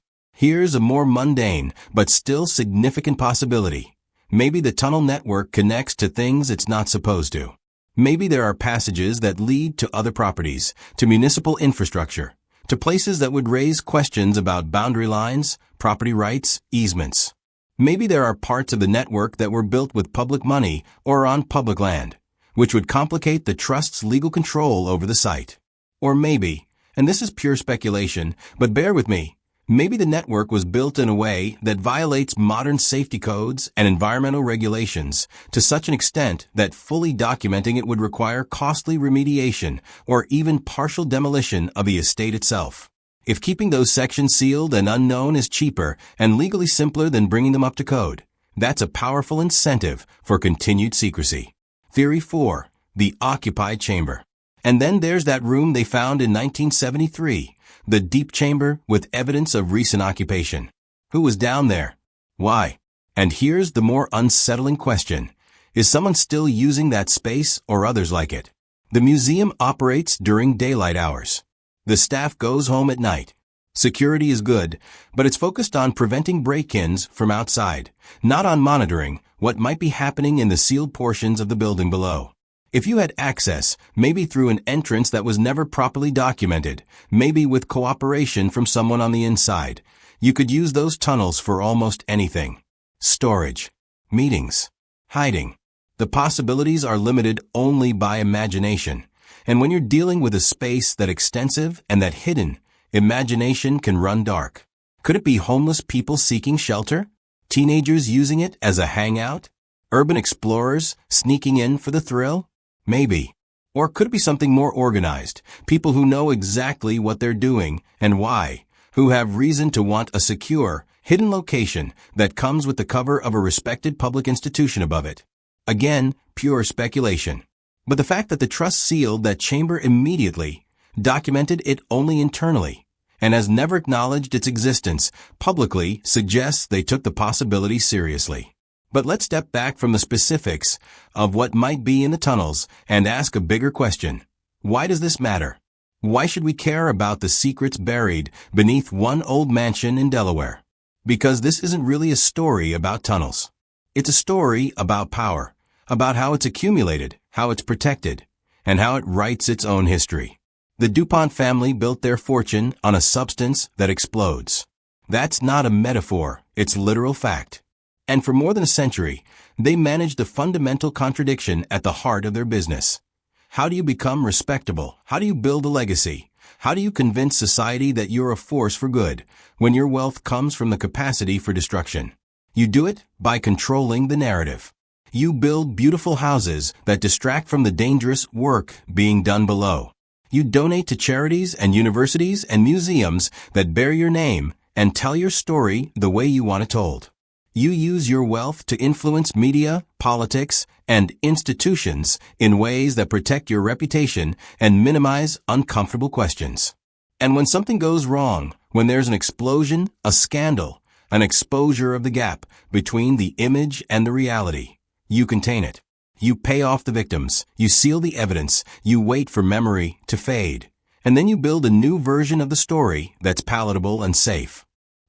Here's a more mundane but still significant possibility. Maybe the tunnel network connects to things it's not supposed to. Maybe there are passages that lead to other properties, to municipal infrastructure, to places that would raise questions about boundary lines, property rights, easements. Maybe there are parts of the network that were built with public money or on public land, which would complicate the trust's legal control over the site. Or maybe, and this is pure speculation, but bear with me, maybe the network was built in a way that violates modern safety codes and environmental regulations to such an extent that fully documenting it would require costly remediation or even partial demolition of the estate itself. If keeping those sections sealed and unknown is cheaper and legally simpler than bringing them up to code, that's a powerful incentive for continued secrecy. Theory 4. The occupied chamber. And then there's that room they found in 1973, the deep chamber with evidence of recent occupation. Who was down there? Why? And here's the more unsettling question. Is someone still using that space or others like it? The museum operates during daylight hours. The staff goes home at night. Security is good, but it's focused on preventing break-ins from outside, not on monitoring what might be happening in the sealed portions of the building below. If you had access, maybe through an entrance that was never properly documented, maybe with cooperation from someone on the inside, you could use those tunnels for almost anything. Storage, meetings, hiding. The possibilities are limited only by imagination. And when you're dealing with a space that extensive and that hidden, imagination can run dark. Could it be homeless people seeking shelter? Teenagers using it as a hangout? Urban explorers sneaking in for the thrill? Maybe. Or could it be something more organized? People who know exactly what they're doing and why, who have reason to want a secure, hidden location that comes with the cover of a respected public institution above it. Again, pure speculation. But the fact that the trust sealed that chamber immediately, documented it only internally, and has never acknowledged its existence publicly suggests they took the possibility seriously. But let's step back from the specifics of what might be in the tunnels and ask a bigger question. Why does this matter? Why should we care about the secrets buried beneath one old mansion in Delaware? Because this isn't really a story about tunnels. It's a story about power, about how it's accumulated, how it's protected, and how it writes its own history. The DuPont family built their fortune on a substance that explodes. That's not a metaphor, it's literal fact. And for more than a century, they managed the fundamental contradiction at the heart of their business. How do you become respectable? How do you build a legacy? How do you convince society that you're a force for good when your wealth comes from the capacity for destruction? You do it by controlling the narrative. You build beautiful houses that distract from the dangerous work being done below. You donate to charities and universities and museums that bear your name and tell your story the way you want it told. You use your wealth to influence media, politics, and institutions in ways that protect your reputation and minimize uncomfortable questions. And when something goes wrong, when there's an explosion, a scandal, an exposure of the gap between the image and the reality, you contain it. You pay off the victims, you seal the evidence, you wait for memory to fade, and then you build a new version of the story that's palatable and safe.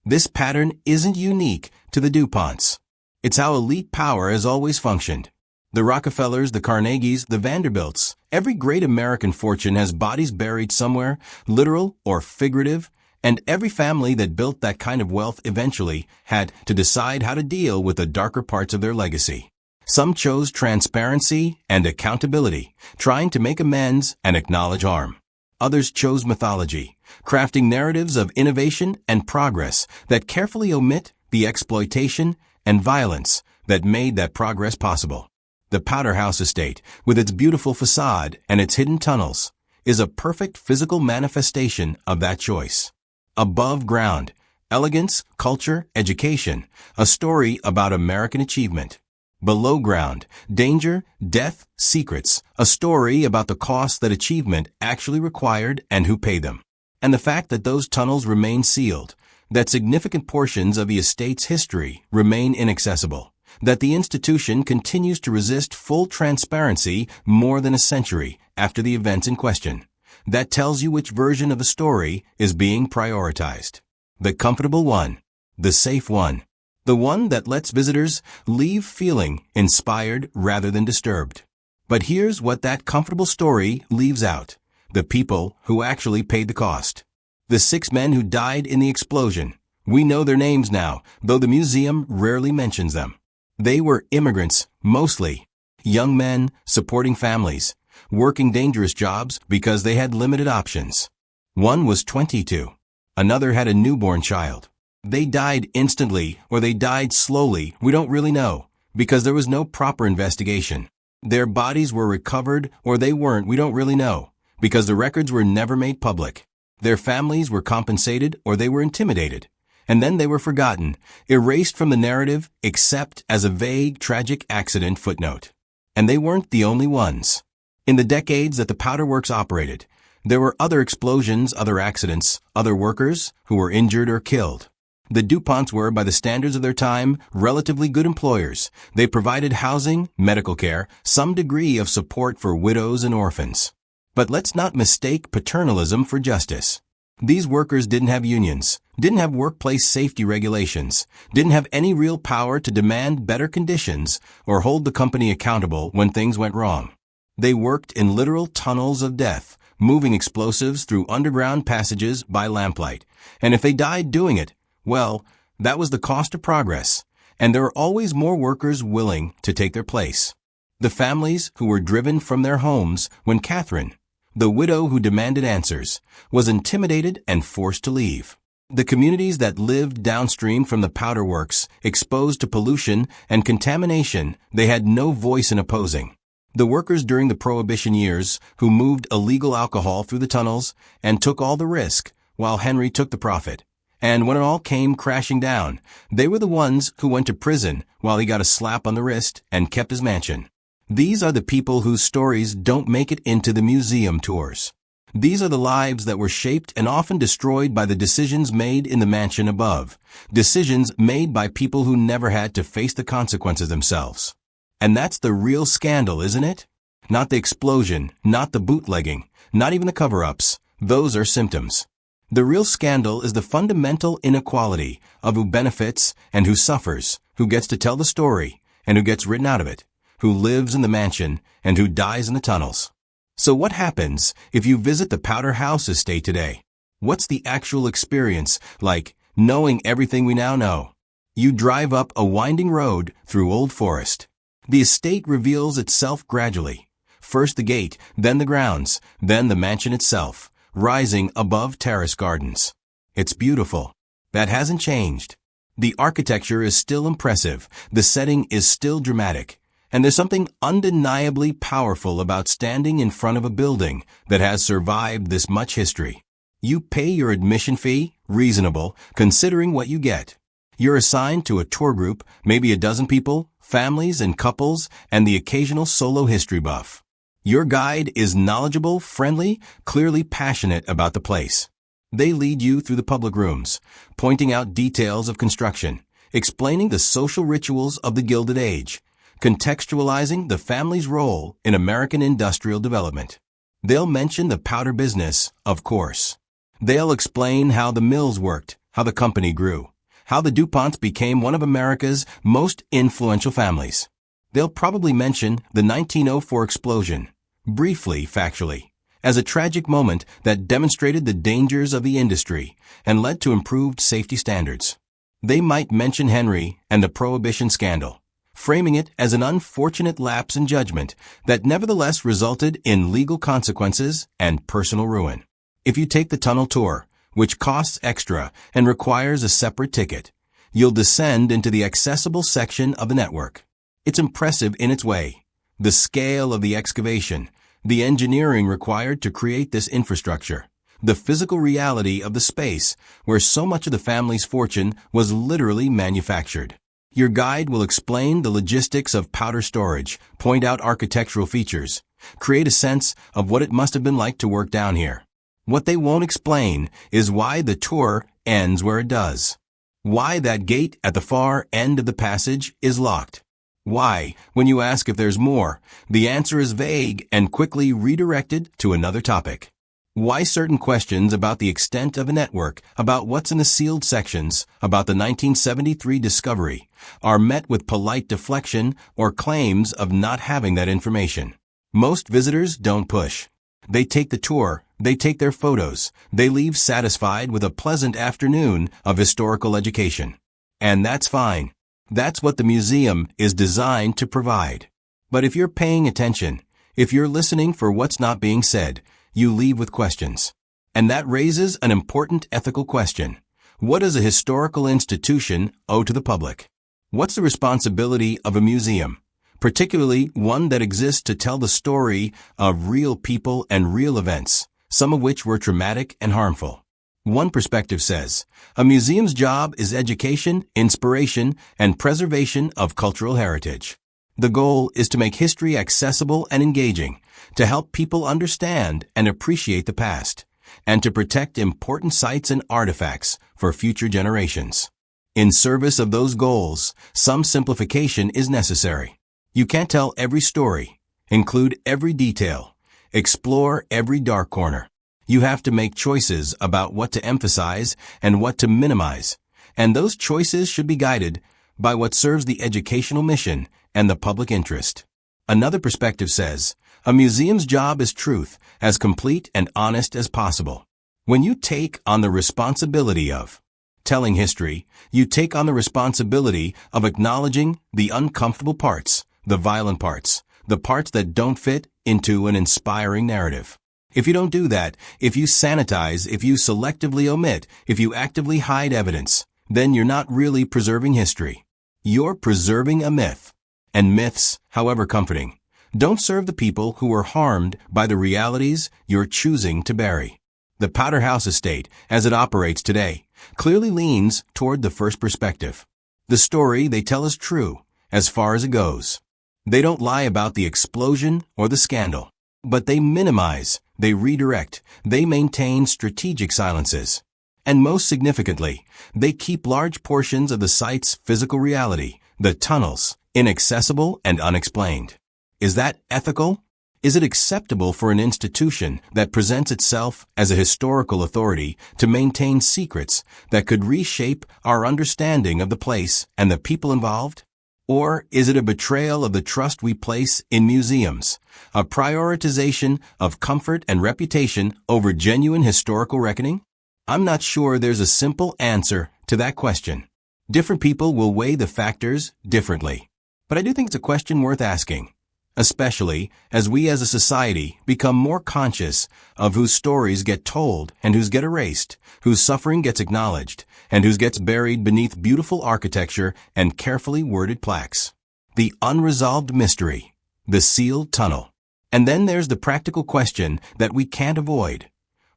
This pattern isn't unique to the DuPonts. It's how elite power has always functioned. The Rockefellers, the Carnegies, the Vanderbilts, every great American fortune has bodies buried somewhere, literal or figurative, and every family that built that kind of wealth eventually had to decide how to deal with the darker parts of their legacy. Some chose transparency and accountability, trying to make amends and acknowledge harm. Others chose mythology, crafting narratives of innovation and progress that carefully omit the exploitation and violence that made that progress possible. The Powder House Estate, with its beautiful facade and its hidden tunnels, is a perfect physical manifestation of that choice. Above ground, elegance, culture, education, a story about American achievement. Below ground, danger, death, secrets, a story about the costs that achievement actually required and who paid them. And the fact that those tunnels remain sealed, that significant portions of the estate's history remain inaccessible, that the institution continues to resist full transparency more than a century after the events in question. That tells you which version of the story is being prioritized. The comfortable one, the safe one, the one that lets visitors leave feeling inspired rather than disturbed. But here's what that comfortable story leaves out: the people who actually paid the cost. The 6 men who died in the explosion. We know their names now, though the museum rarely mentions them. They were immigrants, mostly. Young men supporting families, working dangerous jobs because they had limited options. One was 22. Another had a newborn child. They died instantly, or they died slowly, we don't really know, because there was no proper investigation. Their bodies were recovered, or they weren't, we don't really know, because the records were never made public. Their families were compensated, or they were intimidated. And then they were forgotten, erased from the narrative, except as a vague, tragic accident footnote. And they weren't the only ones. In the decades that the powder works operated, there were other explosions, other accidents, other workers who were injured or killed. The DuPonts were, by the standards of their time, relatively good employers. They provided housing, medical care, some degree of support for widows and orphans. But let's not mistake paternalism for justice. These workers didn't have unions, didn't have workplace safety regulations, didn't have any real power to demand better conditions or hold the company accountable when things went wrong. They worked in literal tunnels of death, moving explosives through underground passages by lamplight. And if they died doing it, well, that was the cost of progress. And there were always more workers willing to take their place. The families who were driven from their homes when Catherine, the widow who demanded answers, was intimidated and forced to leave. The communities that lived downstream from the powder works, exposed to pollution and contamination they had no voice in opposing. The workers during the Prohibition years who moved illegal alcohol through the tunnels and took all the risk while Henry took the profit. And when it all came crashing down, they were the ones who went to prison while he got a slap on the wrist and kept his mansion. These are the people whose stories don't make it into the museum tours. These are the lives that were shaped and often destroyed by the decisions made in the mansion above, decisions made by people who never had to face the consequences themselves. And that's the real scandal, isn't it? Not the explosion, not the bootlegging, not even the cover-ups. Those are symptoms. The real scandal is the fundamental inequality of who benefits and who suffers, who gets to tell the story and who gets written out of it, who lives in the mansion and who dies in the tunnels. So what happens if you visit the Powder House Estate today? What's the actual experience like, knowing everything we now know? You drive up a winding road through old forest. The estate reveals itself gradually. First the gate, then the grounds, then the mansion itself, rising above terrace gardens. It's beautiful. That hasn't changed. The architecture is still impressive. The setting is still dramatic. And there's something undeniably powerful about standing in front of a building that has survived this much history. You pay your admission fee, reasonable, considering what you get. You're assigned to a tour group, maybe a dozen people, families and couples, and the occasional solo history buff. Your guide is knowledgeable, friendly, clearly passionate about the place. They lead you through the public rooms, pointing out details of construction, explaining the social rituals of the Gilded Age, contextualizing the family's role in American industrial development. They'll mention the powder business, of course. They'll explain how the mills worked, how the company grew, how the DuPonts became one of America's most influential families. They'll probably mention the 1904 explosion, briefly, factually, as a tragic moment that demonstrated the dangers of the industry and led to improved safety standards. They might mention Henry and the Prohibition scandal, framing it as an unfortunate lapse in judgment that nevertheless resulted in legal consequences and personal ruin. If you take the tunnel tour, which costs extra and requires a separate ticket, you'll descend into the accessible section of the network. It's impressive in its way. The scale of the excavation, the engineering required to create this infrastructure, the physical reality of the space where so much of the family's fortune was literally manufactured. Your guide will explain the logistics of powder storage, point out architectural features, create a sense of what it must have been like to work down here. What they won't explain is why the tour ends where it does. Why that gate at the far end of the passage is locked. Why, when you ask if there's more, the answer is vague and quickly redirected to another topic. Why certain questions about the extent of a network, about what's in the sealed sections, about the 1973 discovery, are met with polite deflection or claims of not having that information. Most visitors don't push. They take the tour, they take their photos, they leave satisfied with a pleasant afternoon of historical education. And that's fine. That's what the museum is designed to provide. But if you're paying attention, if you're listening for what's not being said, you leave with questions. And that raises an important ethical question. What does a historical institution owe to the public? What's the responsibility of a museum, particularly one that exists to tell the story of real people and real events, some of which were traumatic and harmful? One perspective says, a museum's job is education, inspiration, and preservation of cultural heritage. The goal is to make history accessible and engaging, to help people understand and appreciate the past, and to protect important sites and artifacts for future generations. In service of those goals, some simplification is necessary. You can't tell every story, include every detail, explore every dark corner. You have to make choices about what to emphasize and what to minimize, and those choices should be guided by what serves the educational mission and the public interest. Another perspective says, a museum's job is truth, as complete and honest as possible. When you take on the responsibility of telling history, you take on the responsibility of acknowledging the uncomfortable parts, the violent parts, the parts that don't fit into an inspiring narrative. If you don't do that, if you sanitize, if you selectively omit, if you actively hide evidence, then you're not really preserving history. You're preserving a myth. And myths, however comforting, don't serve the people who were harmed by the realities you're choosing to bury. The Powder House Estate, as it operates today, clearly leans toward the first perspective. The story they tell is true, as far as it goes. They don't lie about the explosion or the scandal, but they minimize, they redirect, they maintain strategic silences. And most significantly, they keep large portions of the site's physical reality, the tunnels, inaccessible and unexplained. Is that ethical? Is it acceptable for an institution that presents itself as a historical authority to maintain secrets that could reshape our understanding of the place and the people involved? Or is it a betrayal of the trust we place in museums, a prioritization of comfort and reputation over genuine historical reckoning? I'm not sure there's a simple answer to that question. Different people will weigh the factors differently. But I do think it's a question worth asking, especially as we as a society become more conscious of whose stories get told and whose get erased, whose suffering gets acknowledged, and whose gets buried beneath beautiful architecture and carefully worded plaques. The unresolved mystery, the sealed tunnel. And then there's the practical question that we can't avoid.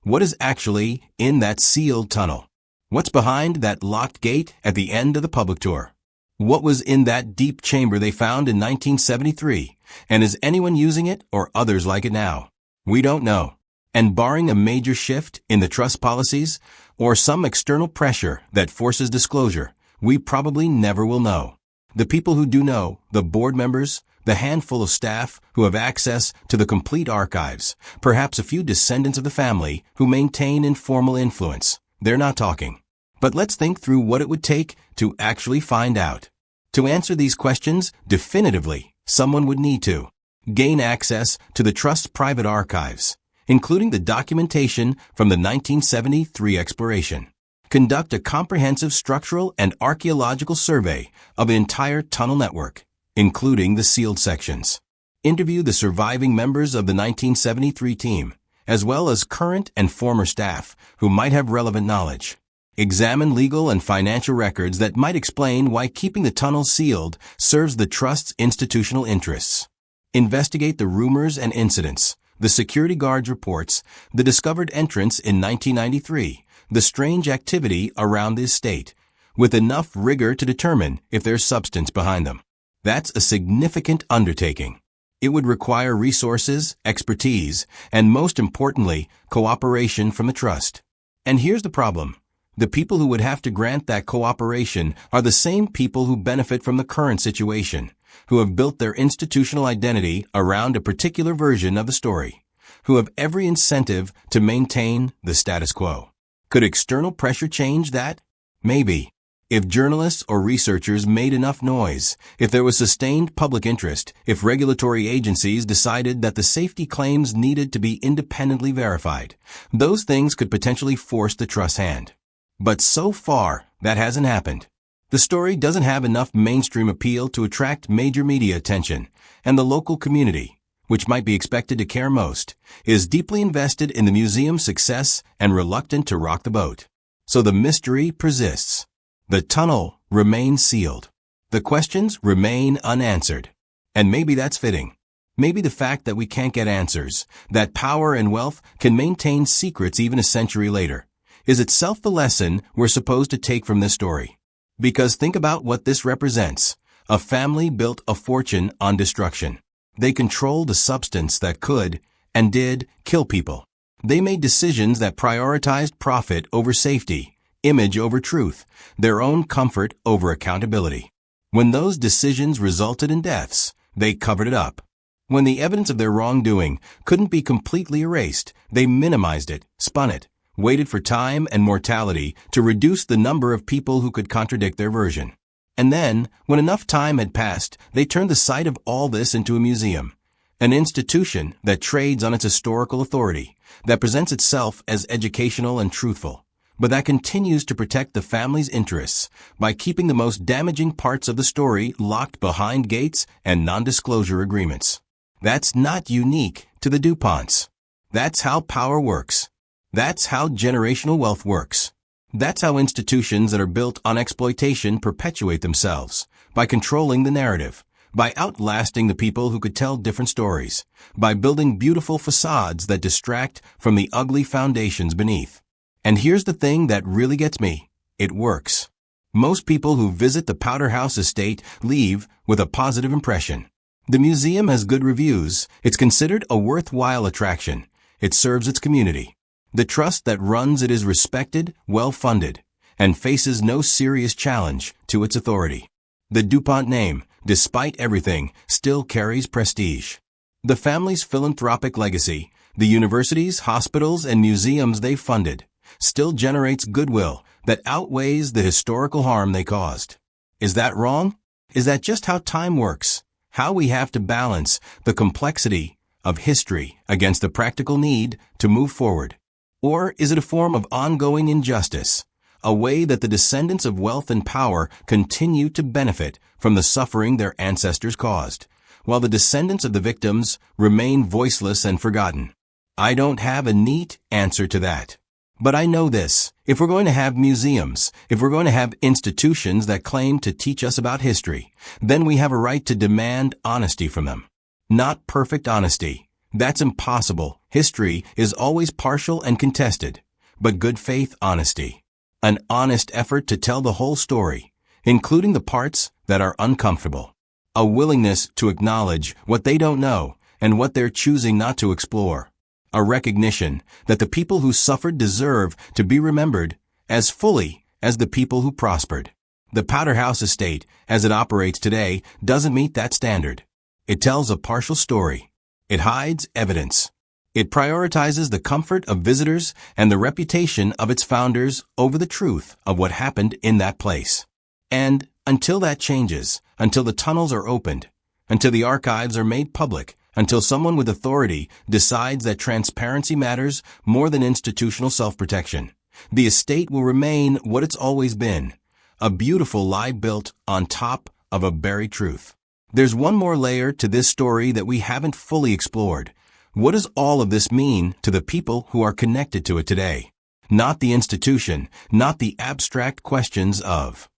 What is actually in that sealed tunnel? What's behind that locked gate at the end of the public tour? What was in that deep chamber they found in 1973? And is anyone using it or others like it now? We don't know. And barring a major shift in the trust policies or some external pressure that forces disclosure, we probably never will know. The people who do know, the board members, the handful of staff who have access to the complete archives, perhaps a few descendants of the family who maintain informal influence, they're not talking. But let's think through what it would take to actually find out. To answer these questions definitively, someone would need to gain access to the Trust's private archives, including the documentation from the 1973 exploration, conduct a comprehensive structural and archaeological survey of the entire tunnel network, including the sealed sections, interview the surviving members of the 1973 team, as well as current and former staff who might have relevant knowledge. Examine legal and financial records that might explain why keeping the tunnel sealed serves the Trust's institutional interests. Investigate the rumors and incidents, the security guards' reports, the discovered entrance in 1993, the strange activity around the estate, with enough rigor to determine if there's substance behind them. That's a significant undertaking. It would require resources, expertise, and most importantly, cooperation from the Trust. And here's the problem. The people who would have to grant that cooperation are the same people who benefit from the current situation, who have built their institutional identity around a particular version of the story, who have every incentive to maintain the status quo. Could external pressure change that? Maybe. If journalists or researchers made enough noise, if there was sustained public interest, if regulatory agencies decided that the safety claims needed to be independently verified, those things could potentially force the Trust's hand. But so far, that hasn't happened. The story doesn't have enough mainstream appeal to attract major media attention, and the local community, which might be expected to care most, is deeply invested in the museum's success and reluctant to rock the boat. So the mystery persists. The tunnel remains sealed. The questions remain unanswered. And maybe that's fitting. Maybe the fact that we can't get answers, that power and wealth can maintain secrets even a century later, is itself the lesson we're supposed to take from this story. Because think about what this represents. A family built a fortune on destruction. They controlled the substance that could, and did, kill people. They made decisions that prioritized profit over safety, image over truth, their own comfort over accountability. When those decisions resulted in deaths, they covered it up. When the evidence of their wrongdoing couldn't be completely erased, they minimized it, spun it, waited for time and mortality to reduce the number of people who could contradict their version. And then, when enough time had passed, they turned the site of all this into a museum, an institution that trades on its historical authority, that presents itself as educational and truthful, but that continues to protect the family's interests by keeping the most damaging parts of the story locked behind gates and non-disclosure agreements. That's not unique to the DuPonts. That's how power works. That's how generational wealth works. That's how institutions that are built on exploitation perpetuate themselves, by controlling the narrative, by outlasting the people who could tell different stories, by building beautiful facades that distract from the ugly foundations beneath. And here's the thing that really gets me. It works. Most people who visit the Powder House Estate leave with a positive impression. The museum has good reviews. It's considered a worthwhile attraction. It serves its community. The trust that runs it is respected, well-funded, and faces no serious challenge to its authority. The DuPont name, despite everything, still carries prestige. The family's philanthropic legacy, the universities, hospitals, and museums they funded, still generates goodwill that outweighs the historical harm they caused. Is that wrong? Is that just how time works? How we have to balance the complexity of history against the practical need to move forward? Or is it a form of ongoing injustice, a way that the descendants of wealth and power continue to benefit from the suffering their ancestors caused, while the descendants of the victims remain voiceless and forgotten? I don't have a neat answer to that. But I know this: if we're going to have museums, if we're going to have institutions that claim to teach us about history, then we have a right to demand honesty from them. Not perfect honesty. That's impossible. History is always partial and contested, but good faith honesty. An honest effort to tell the whole story, including the parts that are uncomfortable. A willingness to acknowledge what they don't know and what they're choosing not to explore. A recognition that the people who suffered deserve to be remembered as fully as the people who prospered. The Powder House Estate, as it operates today, doesn't meet that standard. It tells a partial story. It hides evidence. It prioritizes the comfort of visitors and the reputation of its founders over the truth of what happened in that place. And until that changes, until the tunnels are opened, until the archives are made public, until someone with authority decides that transparency matters more than institutional self-protection, the estate will remain what it's always been, a beautiful lie built on top of a buried truth. There's one more layer to this story that we haven't fully explored. What does all of this mean to the people who are connected to it today? Not the institution, not the abstract questions of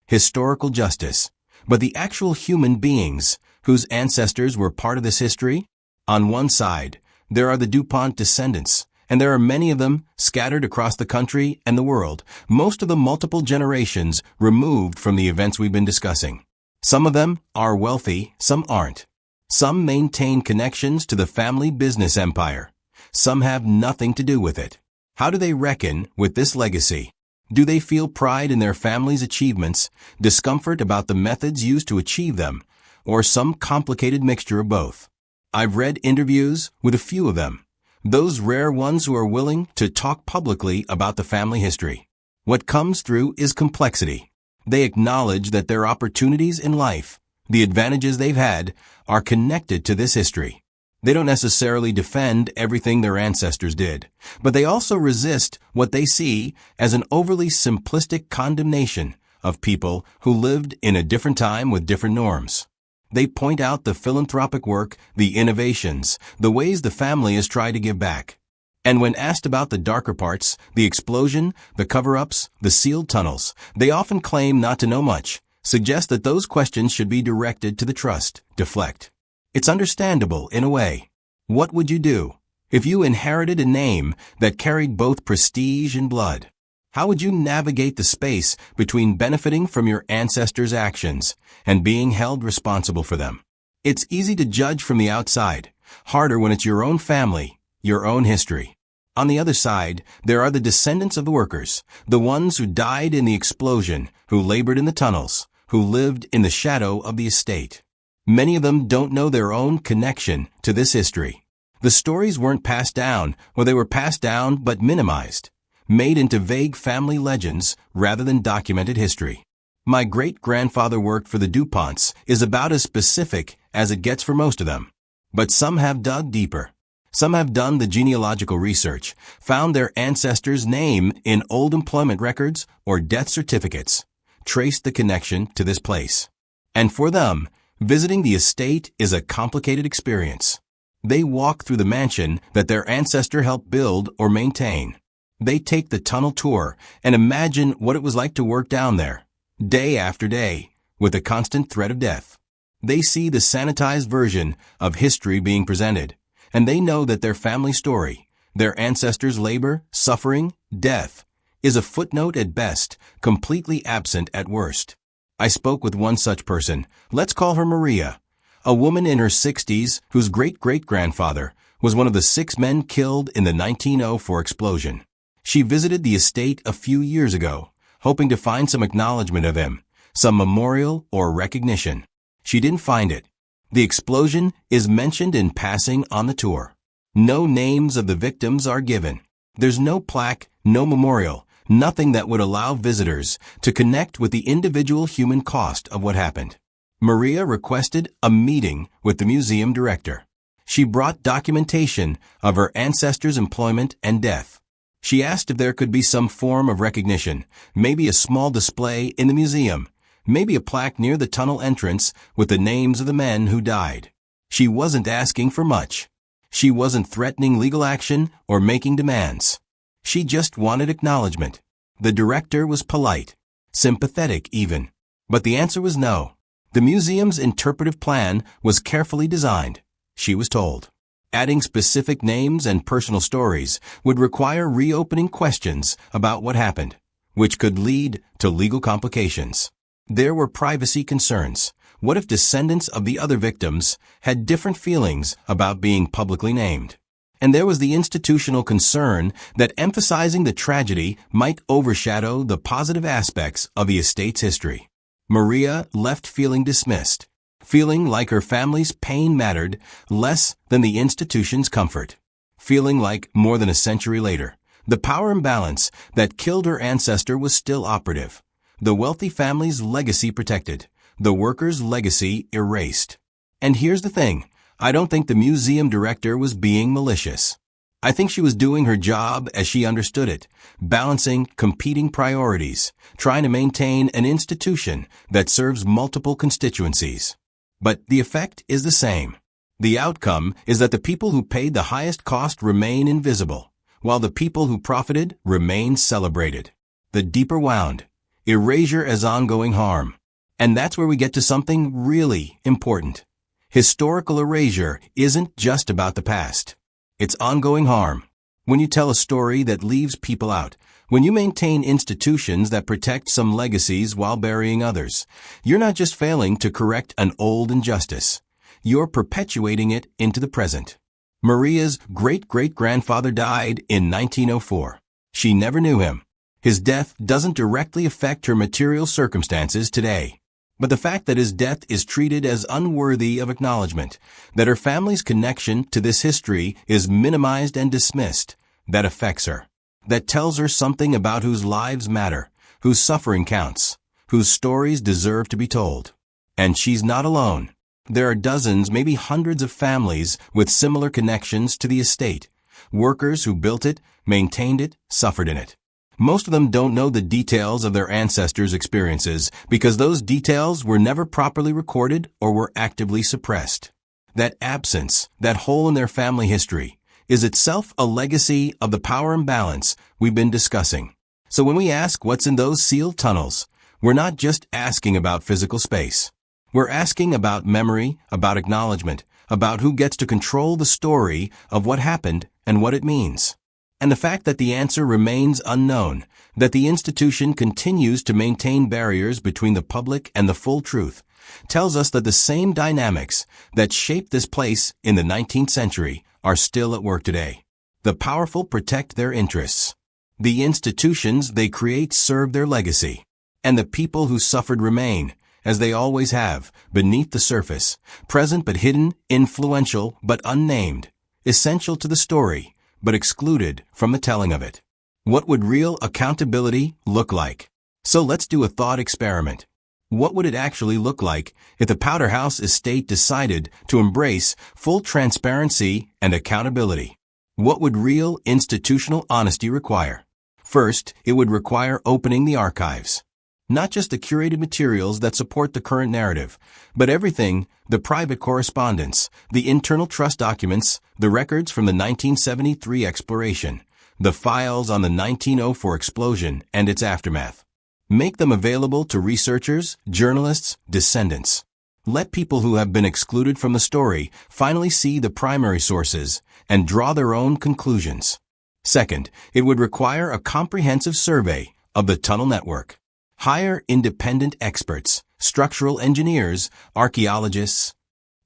historical justice, but the actual human beings whose ancestors were part of this history. On one side, there are the DuPont descendants, and there are many of them scattered across the country and the world, most of them multiple generations removed from the events we've been discussing. Some of them are wealthy, some aren't. Some maintain connections to the family business empire. Some have nothing to do with it. How do they reckon with this legacy? Do they feel pride in their family's achievements, discomfort about the methods used to achieve them, or some complicated mixture of both? I've read interviews with a few of them, those rare ones who are willing to talk publicly about the family history. What comes through is complexity. They acknowledge that their opportunities in life, the advantages they've had, are connected to this history. They don't necessarily defend everything their ancestors did, but they also resist what they see as an overly simplistic condemnation of people who lived in a different time with different norms. They point out the philanthropic work, the innovations, the ways the family has tried to give back. And when asked about the darker parts, the explosion, the cover-ups, the sealed tunnels, they often claim not to know much, suggest that those questions should be directed to the trust, deflect. It's understandable in a way. What would you do if you inherited a name that carried both prestige and blood? How would you navigate the space between benefiting from your ancestors' actions and being held responsible for them? It's easy to judge from the outside, harder when it's your own family, your own history. On the other side, there are the descendants of the workers, the ones who died in the explosion, who labored in the tunnels, who lived in the shadow of the estate. Many of them don't know their own connection to this history. The stories weren't passed down, or they were passed down but minimized, made into vague family legends rather than documented history. My great-grandfather worked for the DuPonts is about as specific as it gets for most of them. But some have dug deeper. Some have done the genealogical research, found their ancestors' name in old employment records or death certificates, traced the connection to this place. And for them, visiting the estate is a complicated experience. They walk through the mansion that their ancestor helped build or maintain. They take the tunnel tour and imagine what it was like to work down there, day after day, with a constant threat of death. They see the sanitized version of history being presented, and they know that their family story, their ancestors' labor, suffering, death, is a footnote at best, completely absent at worst. I spoke with one such person, let's call her Maria, a woman in her 60s whose great-great-grandfather was one of the 6 men killed in the 1904 explosion. She visited the estate a few years ago, hoping to find some acknowledgement of him, some memorial or recognition. She didn't find it. The explosion is mentioned in passing on the tour. No names of the victims are given. There's no plaque, no memorial, nothing that would allow visitors to connect with the individual human cost of what happened. Maria requested a meeting with the museum director. She brought documentation of her ancestors' employment and death. She asked if there could be some form of recognition, maybe a small display in the museum, maybe a plaque near the tunnel entrance with the names of the men who died. She wasn't asking for much. She wasn't threatening legal action or making demands. She just wanted acknowledgement. The director was polite, sympathetic even. But the answer was no. The museum's interpretive plan was carefully designed, she was told. Adding specific names and personal stories would require reopening questions about what happened, which could lead to legal complications. There were privacy concerns. What if descendants of the other victims had different feelings about being publicly named? And there was the institutional concern that emphasizing the tragedy might overshadow the positive aspects of the estate's history. Maria left feeling dismissed, feeling like her family's pain mattered less than the institution's comfort, feeling like, more than a century later, the power imbalance that killed her ancestor was still operative, the wealthy family's legacy protected, the worker's legacy erased. And here's the thing, I don't think the museum director was being malicious. I think she was doing her job as she understood it, balancing competing priorities, trying to maintain an institution that serves multiple constituencies. But the effect is the same. The outcome is that the people who paid the highest cost remain invisible, while the people who profited remain celebrated. The deeper wound, erasure as ongoing harm. And that's where we get to something really important. Historical erasure isn't just about the past. It's ongoing harm. When you tell a story that leaves people out, when you maintain institutions that protect some legacies while burying others, you're not just failing to correct an old injustice. You're perpetuating it into the present. Maria's great-great-grandfather died in 1904. She never knew him. His death doesn't directly affect her material circumstances today. But the fact that his death is treated as unworthy of acknowledgement, that her family's connection to this history is minimized and dismissed, that affects her. That tells her something about whose lives matter, whose suffering counts, whose stories deserve to be told. And she's not alone. There are dozens, maybe hundreds of families with similar connections to the estate. Workers who built it, maintained it, suffered in it. Most of them don't know the details of their ancestors' experiences because those details were never properly recorded or were actively suppressed. That absence, that hole in their family history, is itself a legacy of the power imbalance we've been discussing. So when we ask what's in those sealed tunnels, we're not just asking about physical space. We're asking about memory, about acknowledgement, about who gets to control the story of what happened and what it means. And the fact that the answer remains unknown, that the institution continues to maintain barriers between the public and the full truth, tells us that the same dynamics that shaped this place in the 19th century are still at work today. The powerful protect their interests. The institutions they create serve their legacy. And the people who suffered remain, as they always have, beneath the surface, present but hidden, influential but unnamed, essential to the story, but excluded from the telling of it. What would real accountability look like? So let's do a thought experiment. What would it actually look like if the Powder House Estate decided to embrace full transparency and accountability? What would real institutional honesty require? First, it would require opening the archives. Not just the curated materials that support the current narrative, but everything, the private correspondence, the internal trust documents, the records from the 1973 exploration, the files on the 1904 explosion and its aftermath. Make them available to researchers, journalists, descendants. Let people who have been excluded from the story finally see the primary sources and draw their own conclusions. Second, it would require a comprehensive survey of the tunnel network. Hire independent experts, structural engineers, archaeologists,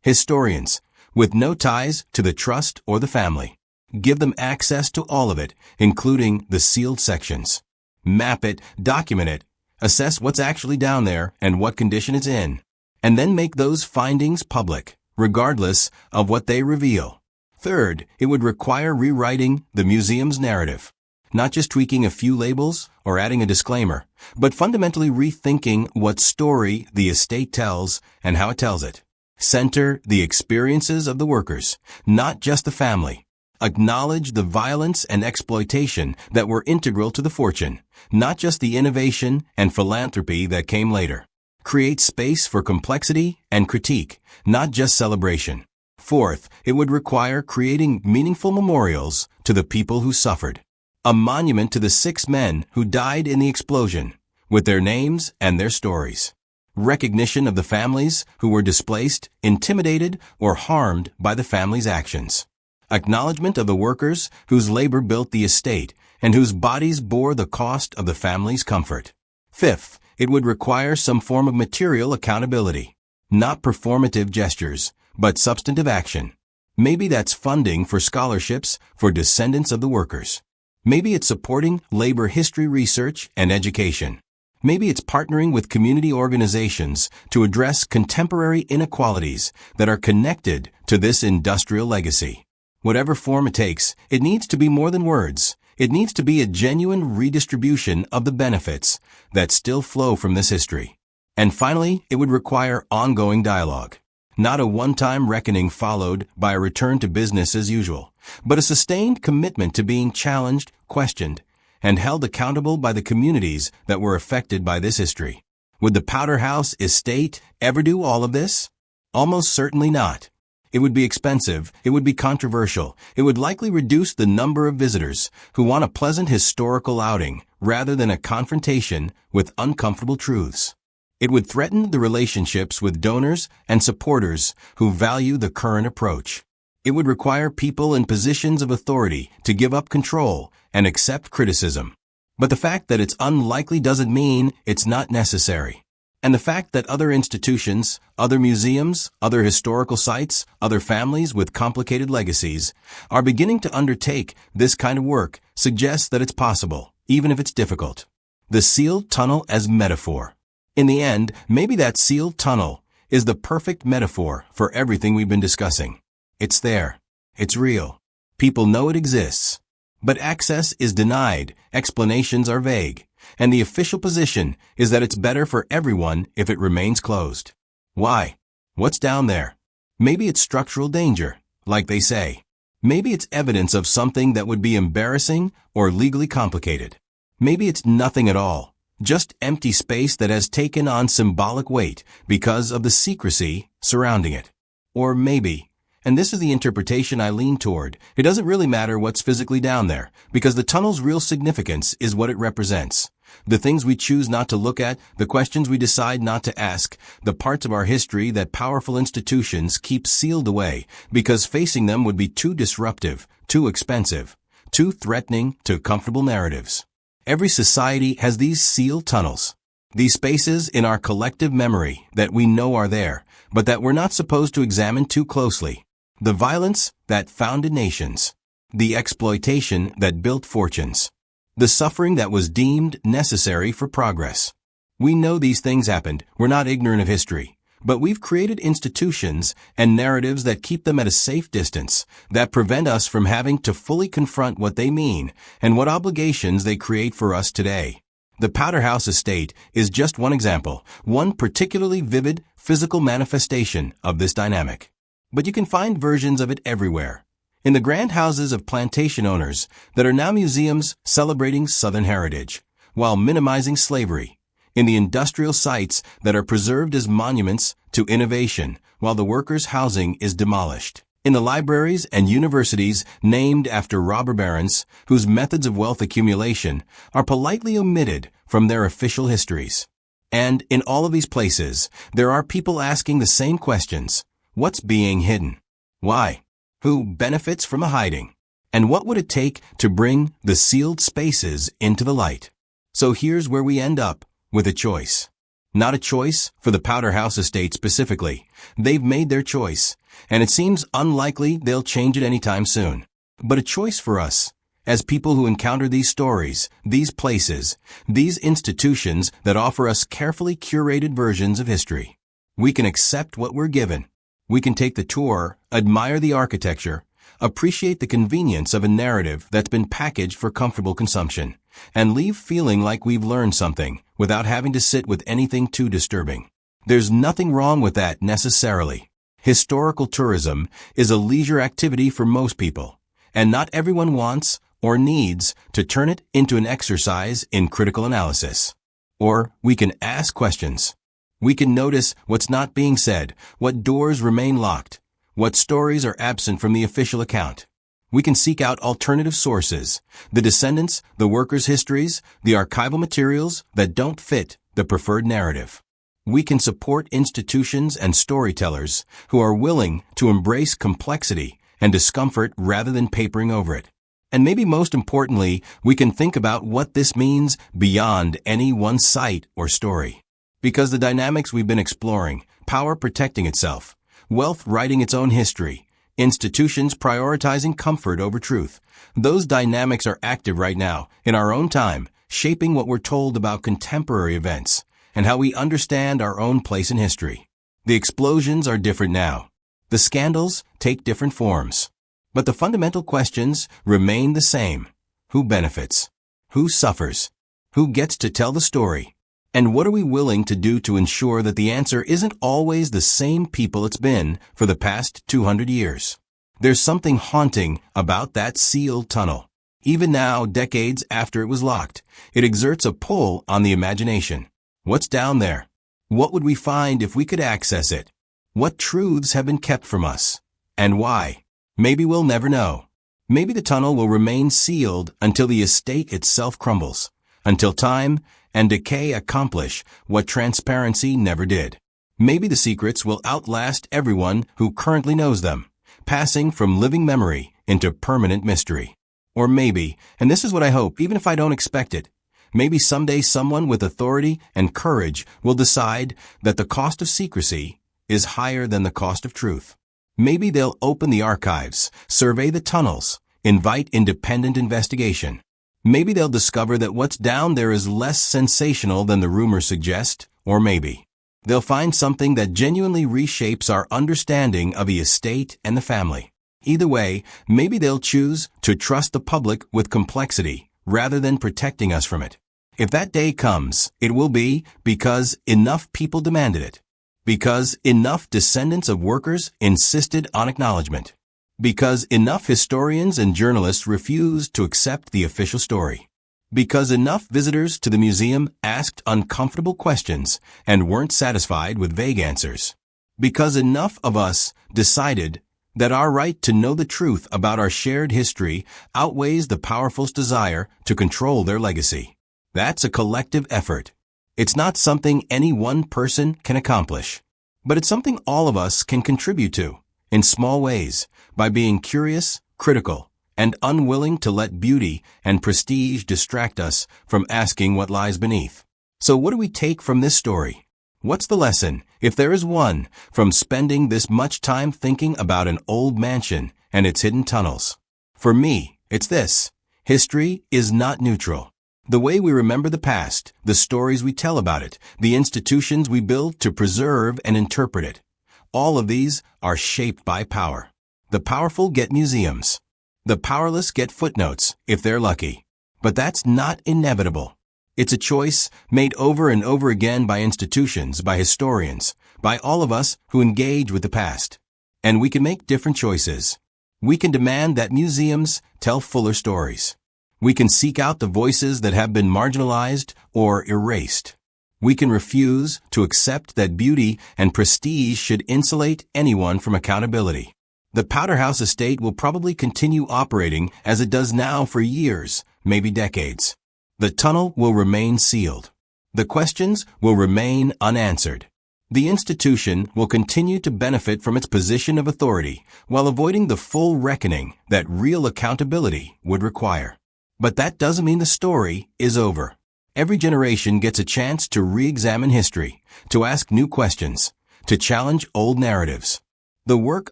historians, with no ties to the trust or the family. Give them access to all of it, including the sealed sections. Map it, document it, assess what's actually down there and what condition it's in, and then make those findings public, regardless of what they reveal. Third, it would require rewriting the museum's narrative. Not just tweaking a few labels or adding a disclaimer, but fundamentally rethinking what story the estate tells and how it tells it. Center the experiences of the workers, not just the family. Acknowledge the violence and exploitation that were integral to the fortune, not just the innovation and philanthropy that came later. Create space for complexity and critique, not just celebration. Fourth, it would require creating meaningful memorials to the people who suffered. A monument to the 6 men who died in the explosion, with their names and their stories. Recognition of the families who were displaced, intimidated, or harmed by the family's actions. Acknowledgement of the workers whose labor built the estate and whose bodies bore the cost of the family's comfort. Fifth, it would require some form of material accountability. Not performative gestures, but substantive action. Maybe that's funding for scholarships for descendants of the workers. Maybe it's supporting labor history research and education. Maybe it's partnering with community organizations to address contemporary inequalities that are connected to this industrial legacy. Whatever form it takes, it needs to be more than words. It needs to be a genuine redistribution of the benefits that still flow from this history. And finally, it would require ongoing dialogue. Not a one-time reckoning followed by a return to business as usual, but a sustained commitment to being challenged, questioned, and held accountable by the communities that were affected by this history. Would the Powder House Estate ever do all of this? Almost certainly not. It would be expensive, it would be controversial, it would likely reduce the number of visitors who want a pleasant historical outing rather than a confrontation with uncomfortable truths. It would threaten the relationships with donors and supporters who value the current approach. It would require people in positions of authority to give up control and accept criticism. But the fact that it's unlikely doesn't mean it's not necessary. And the fact that other institutions, other museums, other historical sites, other families with complicated legacies are beginning to undertake this kind of work suggests that it's possible, even if it's difficult. The sealed tunnel as metaphor. In the end, maybe that sealed tunnel is the perfect metaphor for everything we've been discussing. It's there. It's real. People know it exists. But access is denied, explanations are vague, and the official position is that it's better for everyone if it remains closed. Why? What's down there? Maybe it's structural danger, like they say. Maybe it's evidence of something that would be embarrassing or legally complicated. Maybe it's nothing at all. Just empty space that has taken on symbolic weight because of the secrecy surrounding it. Or maybe, and this is the interpretation I lean toward, it doesn't really matter what's physically down there, because the tunnel's real significance is what it represents. The things we choose not to look at, the questions we decide not to ask, the parts of our history that powerful institutions keep sealed away because facing them would be too disruptive, too expensive, too threatening to comfortable narratives. Every society has these sealed tunnels, these spaces in our collective memory that we know are there, but that we're not supposed to examine too closely. The violence that founded nations, the exploitation that built fortunes, the suffering that was deemed necessary for progress. We know these things happened. We're not ignorant of history. But we've created institutions and narratives that keep them at a safe distance, that prevent us from having to fully confront what they mean and what obligations they create for us today. The Powder House Estate is just one example, one particularly vivid physical manifestation of this dynamic. But you can find versions of it everywhere. In the grand houses of plantation owners that are now museums celebrating Southern heritage, while minimizing slavery. In the industrial sites that are preserved as monuments to innovation, while the workers' housing is demolished. In the libraries and universities named after robber barons whose methods of wealth accumulation are politely omitted from their official histories. And in all of these places, there are people asking the same questions. What's being hidden? Why? Who benefits from the hiding? And what would it take to bring the sealed spaces into the light? So here's where we end up with a choice. Not a choice for the Powder House Estate specifically. They've made their choice, and it seems unlikely they'll change it anytime soon. But a choice for us, as people who encounter these stories, these places, these institutions that offer us carefully curated versions of history. We can accept what we're given. We can take the tour, admire the architecture, appreciate the convenience of a narrative that's been packaged for comfortable consumption, and leave feeling like we've learned something without having to sit with anything too disturbing. There's nothing wrong with that necessarily. Historical tourism is a leisure activity for most people, and not everyone wants or needs to turn it into an exercise in critical analysis. Or we can ask questions. We can notice what's not being said, what doors remain locked, what stories are absent from the official account. We can seek out alternative sources, the descendants, the workers' histories, the archival materials that don't fit the preferred narrative. We can support institutions and storytellers who are willing to embrace complexity and discomfort rather than papering over it. And maybe most importantly, we can think about what this means beyond any one site or story. Because the dynamics we've been exploring, power protecting itself, wealth writing its own history, institutions prioritizing comfort over truth, those dynamics are active right now, in our own time, shaping what we're told about contemporary events and how we understand our own place in history. The explosions are different now. The scandals take different forms. But the fundamental questions remain the same. Who benefits? Who suffers? Who gets to tell the story? And what are we willing to do to ensure that the answer isn't always the same people it's been for the past 200 years? There's something haunting about that sealed tunnel. Even now, decades after it was locked, it exerts a pull on the imagination. What's down there? What would we find if we could access it? What truths have been kept from us? And why? Maybe we'll never know. Maybe the tunnel will remain sealed until the estate itself crumbles, until time and decay accomplish what transparency never did. Maybe the secrets will outlast everyone who currently knows them, passing from living memory into permanent mystery. Or maybe, and this is what I hope, even if I don't expect it, maybe someday someone with authority and courage will decide that the cost of secrecy is higher than the cost of truth. Maybe they'll open the archives, survey the tunnels, invite independent investigation. Maybe they'll discover that what's down there is less sensational than the rumors suggest, or maybe they'll find something that genuinely reshapes our understanding of the estate and the family. Either way, maybe they'll choose to trust the public with complexity rather than protecting us from it. If that day comes, it will be because enough people demanded it. Because enough descendants of workers insisted on acknowledgement. Because enough historians and journalists refused to accept the official story. Because enough visitors to the museum asked uncomfortable questions and weren't satisfied with vague answers. Because enough of us decided that our right to know the truth about our shared history outweighs the powerful's desire to control their legacy. That's a collective effort. It's not something any one person can accomplish, but it's something all of us can contribute to, in small ways, by being curious, critical, and unwilling to let beauty and prestige distract us from asking what lies beneath. So what do we take from this story? What's the lesson, if there is one, from spending this much time thinking about an old mansion and its hidden tunnels? For me, it's this: history is not neutral. The way we remember the past, the stories we tell about it, the institutions we build to preserve and interpret it. All of these are shaped by power. The powerful get museums. The powerless get footnotes, if they're lucky. But that's not inevitable. It's a choice made over and over again by institutions, by historians, by all of us who engage with the past. And we can make different choices. We can demand that museums tell fuller stories. We can seek out the voices that have been marginalized or erased. We can refuse to accept that beauty and prestige should insulate anyone from accountability. The Powder House Estate will probably continue operating as it does now for years, maybe decades. The tunnel will remain sealed. The questions will remain unanswered. The institution will continue to benefit from its position of authority while avoiding the full reckoning that real accountability would require. But that doesn't mean the story is over. Every generation gets a chance to re-examine history, to ask new questions, to challenge old narratives. The work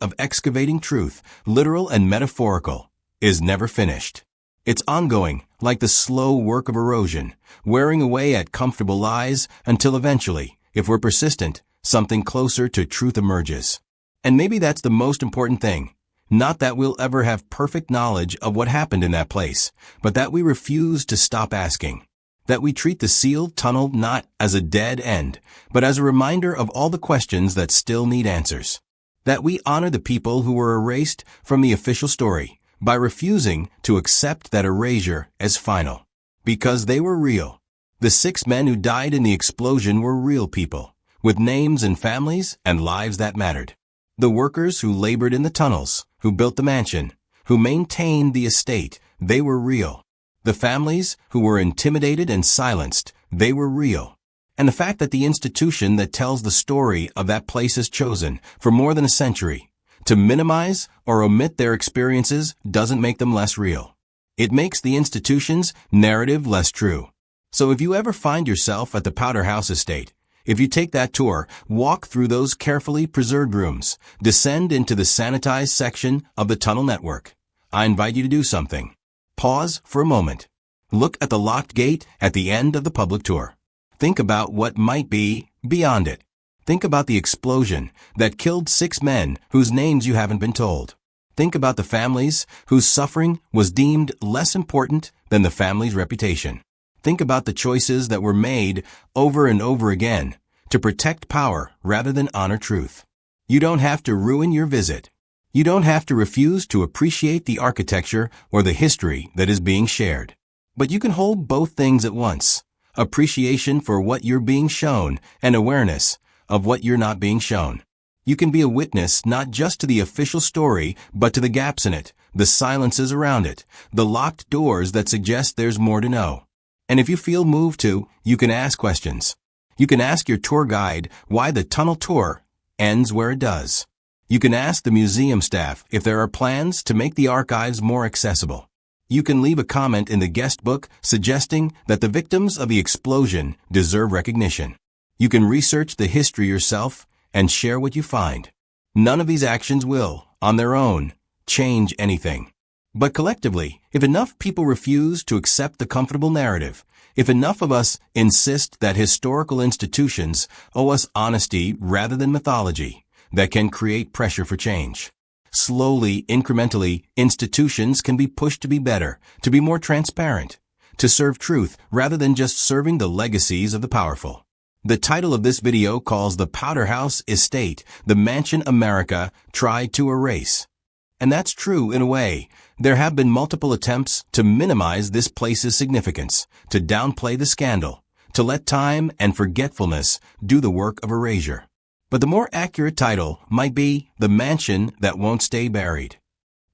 of excavating truth, literal and metaphorical, is never finished. It's ongoing, like the slow work of erosion, wearing away at comfortable lies until eventually, if we're persistent, something closer to truth emerges. And maybe that's the most important thing. Not that we'll ever have perfect knowledge of what happened in that place, but that we refuse to stop asking. That we treat the sealed tunnel not as a dead end, but as a reminder of all the questions that still need answers. That we honor the people who were erased from the official story by refusing to accept that erasure as final. Because they were real. The 6 men who died in the explosion were real people, with names and families and lives that mattered. The workers who labored in the tunnels, who built the mansion, who maintained the estate, they were real. The families who were intimidated and silenced, they were real. And the fact that the institution that tells the story of that place has chosen, for more than a century, to minimize or omit their experiences doesn't make them less real. It makes the institution's narrative less true. So if you ever find yourself at the Powder House Estate, if you take that tour, walk through those carefully preserved rooms, descend into the sanitized section of the tunnel network, I invite you to do something. Pause for a moment. Look at the locked gate at the end of the public tour. Think about what might be beyond it. Think about the explosion that killed 6 men whose names you haven't been told. Think about the families whose suffering was deemed less important than the family's reputation. Think about the choices that were made over and over again to protect power rather than honor truth. You don't have to ruin your visit. You don't have to refuse to appreciate the architecture or the history that is being shared. But you can hold both things at once. Appreciation for what you're being shown and awareness of what you're not being shown. You can be a witness not just to the official story, but to the gaps in it, the silences around it, the locked doors that suggest there's more to know. And if you feel moved to, you can ask questions. You can ask your tour guide why the tunnel tour ends where it does. You can ask the museum staff if there are plans to make the archives more accessible. You can leave a comment in the guest book suggesting that the victims of the explosion deserve recognition. You can research the history yourself and share what you find. None of these actions will, on their own, change anything. But collectively, if enough people refuse to accept the comfortable narrative, if enough of us insist that historical institutions owe us honesty rather than mythology, that can create pressure for change. Slowly, incrementally, institutions can be pushed to be better, to be more transparent, to serve truth rather than just serving the legacies of the powerful. The title of this video calls the Powder House Estate the mansion America tried to erase. And that's true in a way. There have been multiple attempts to minimize this place's significance, to downplay the scandal, to let time and forgetfulness do the work of erasure. But the more accurate title might be The Mansion That Won't Stay Buried.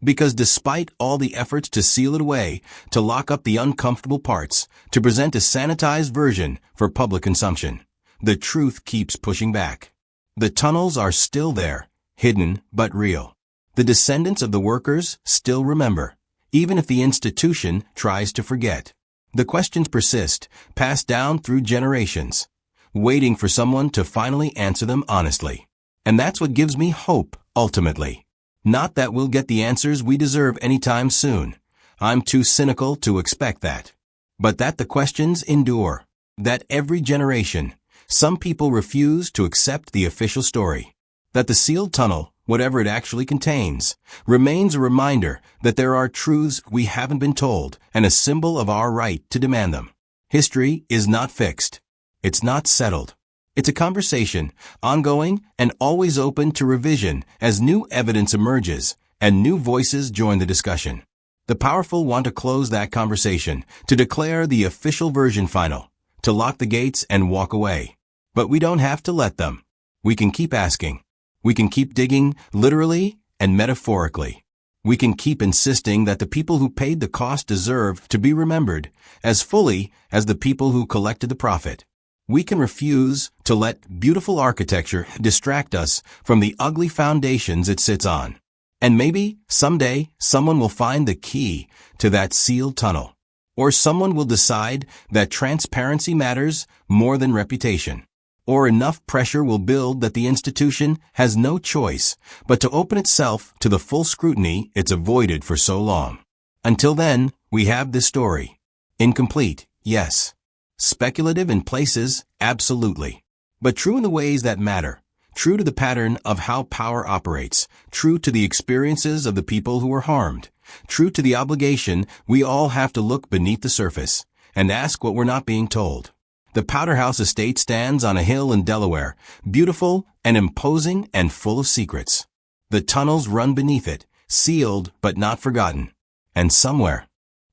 Because despite all the efforts to seal it away, to lock up the uncomfortable parts, to present a sanitized version for public consumption, the truth keeps pushing back. The tunnels are still there, hidden but real. The descendants of the workers still remember, even if the institution tries to forget. The questions persist, passed down through generations, waiting for someone to finally answer them honestly. And that's what gives me hope, ultimately. Not that we'll get the answers we deserve anytime soon. I'm too cynical to expect that. but that the questions endure. That every generation, some people refuse to accept the official story. That the sealed tunnel, whatever it actually contains, remains a reminder that there are truths we haven't been told and a symbol of our right to demand them. History is not fixed. It's not settled. It's a conversation, ongoing and always open to revision as new evidence emerges and new voices join the discussion. The powerful want to close that conversation, to declare the official version final, to lock the gates and walk away. But we don't have to let them. We can keep asking. We can keep digging, literally and metaphorically. We can keep insisting that the people who paid the cost deserve to be remembered as fully as the people who collected the profit. We can refuse to let beautiful architecture distract us from the ugly foundations it sits on. And maybe, someday, someone will find the key to that sealed tunnel. Or someone will decide that transparency matters more than reputation. Or enough pressure will build that the institution has no choice but to open itself to the full scrutiny it's avoided for so long. Until then, we have this story. Incomplete, yes. Speculative in places, absolutely. But true in the ways that matter. True to the pattern of how power operates. True to the experiences of the people who were harmed. True to the obligation we all have to look beneath the surface and ask what we're not being told. The Powder House Estate stands on a hill in Delaware, beautiful and imposing and full of secrets. The tunnels run beneath it, sealed but not forgotten. And somewhere,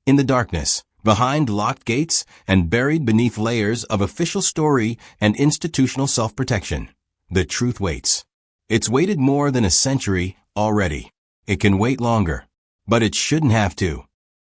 in the darkness, behind locked gates and buried beneath layers of official story and institutional self-protection, the truth waits. It's waited more than a century already. It can wait longer, but it shouldn't have to.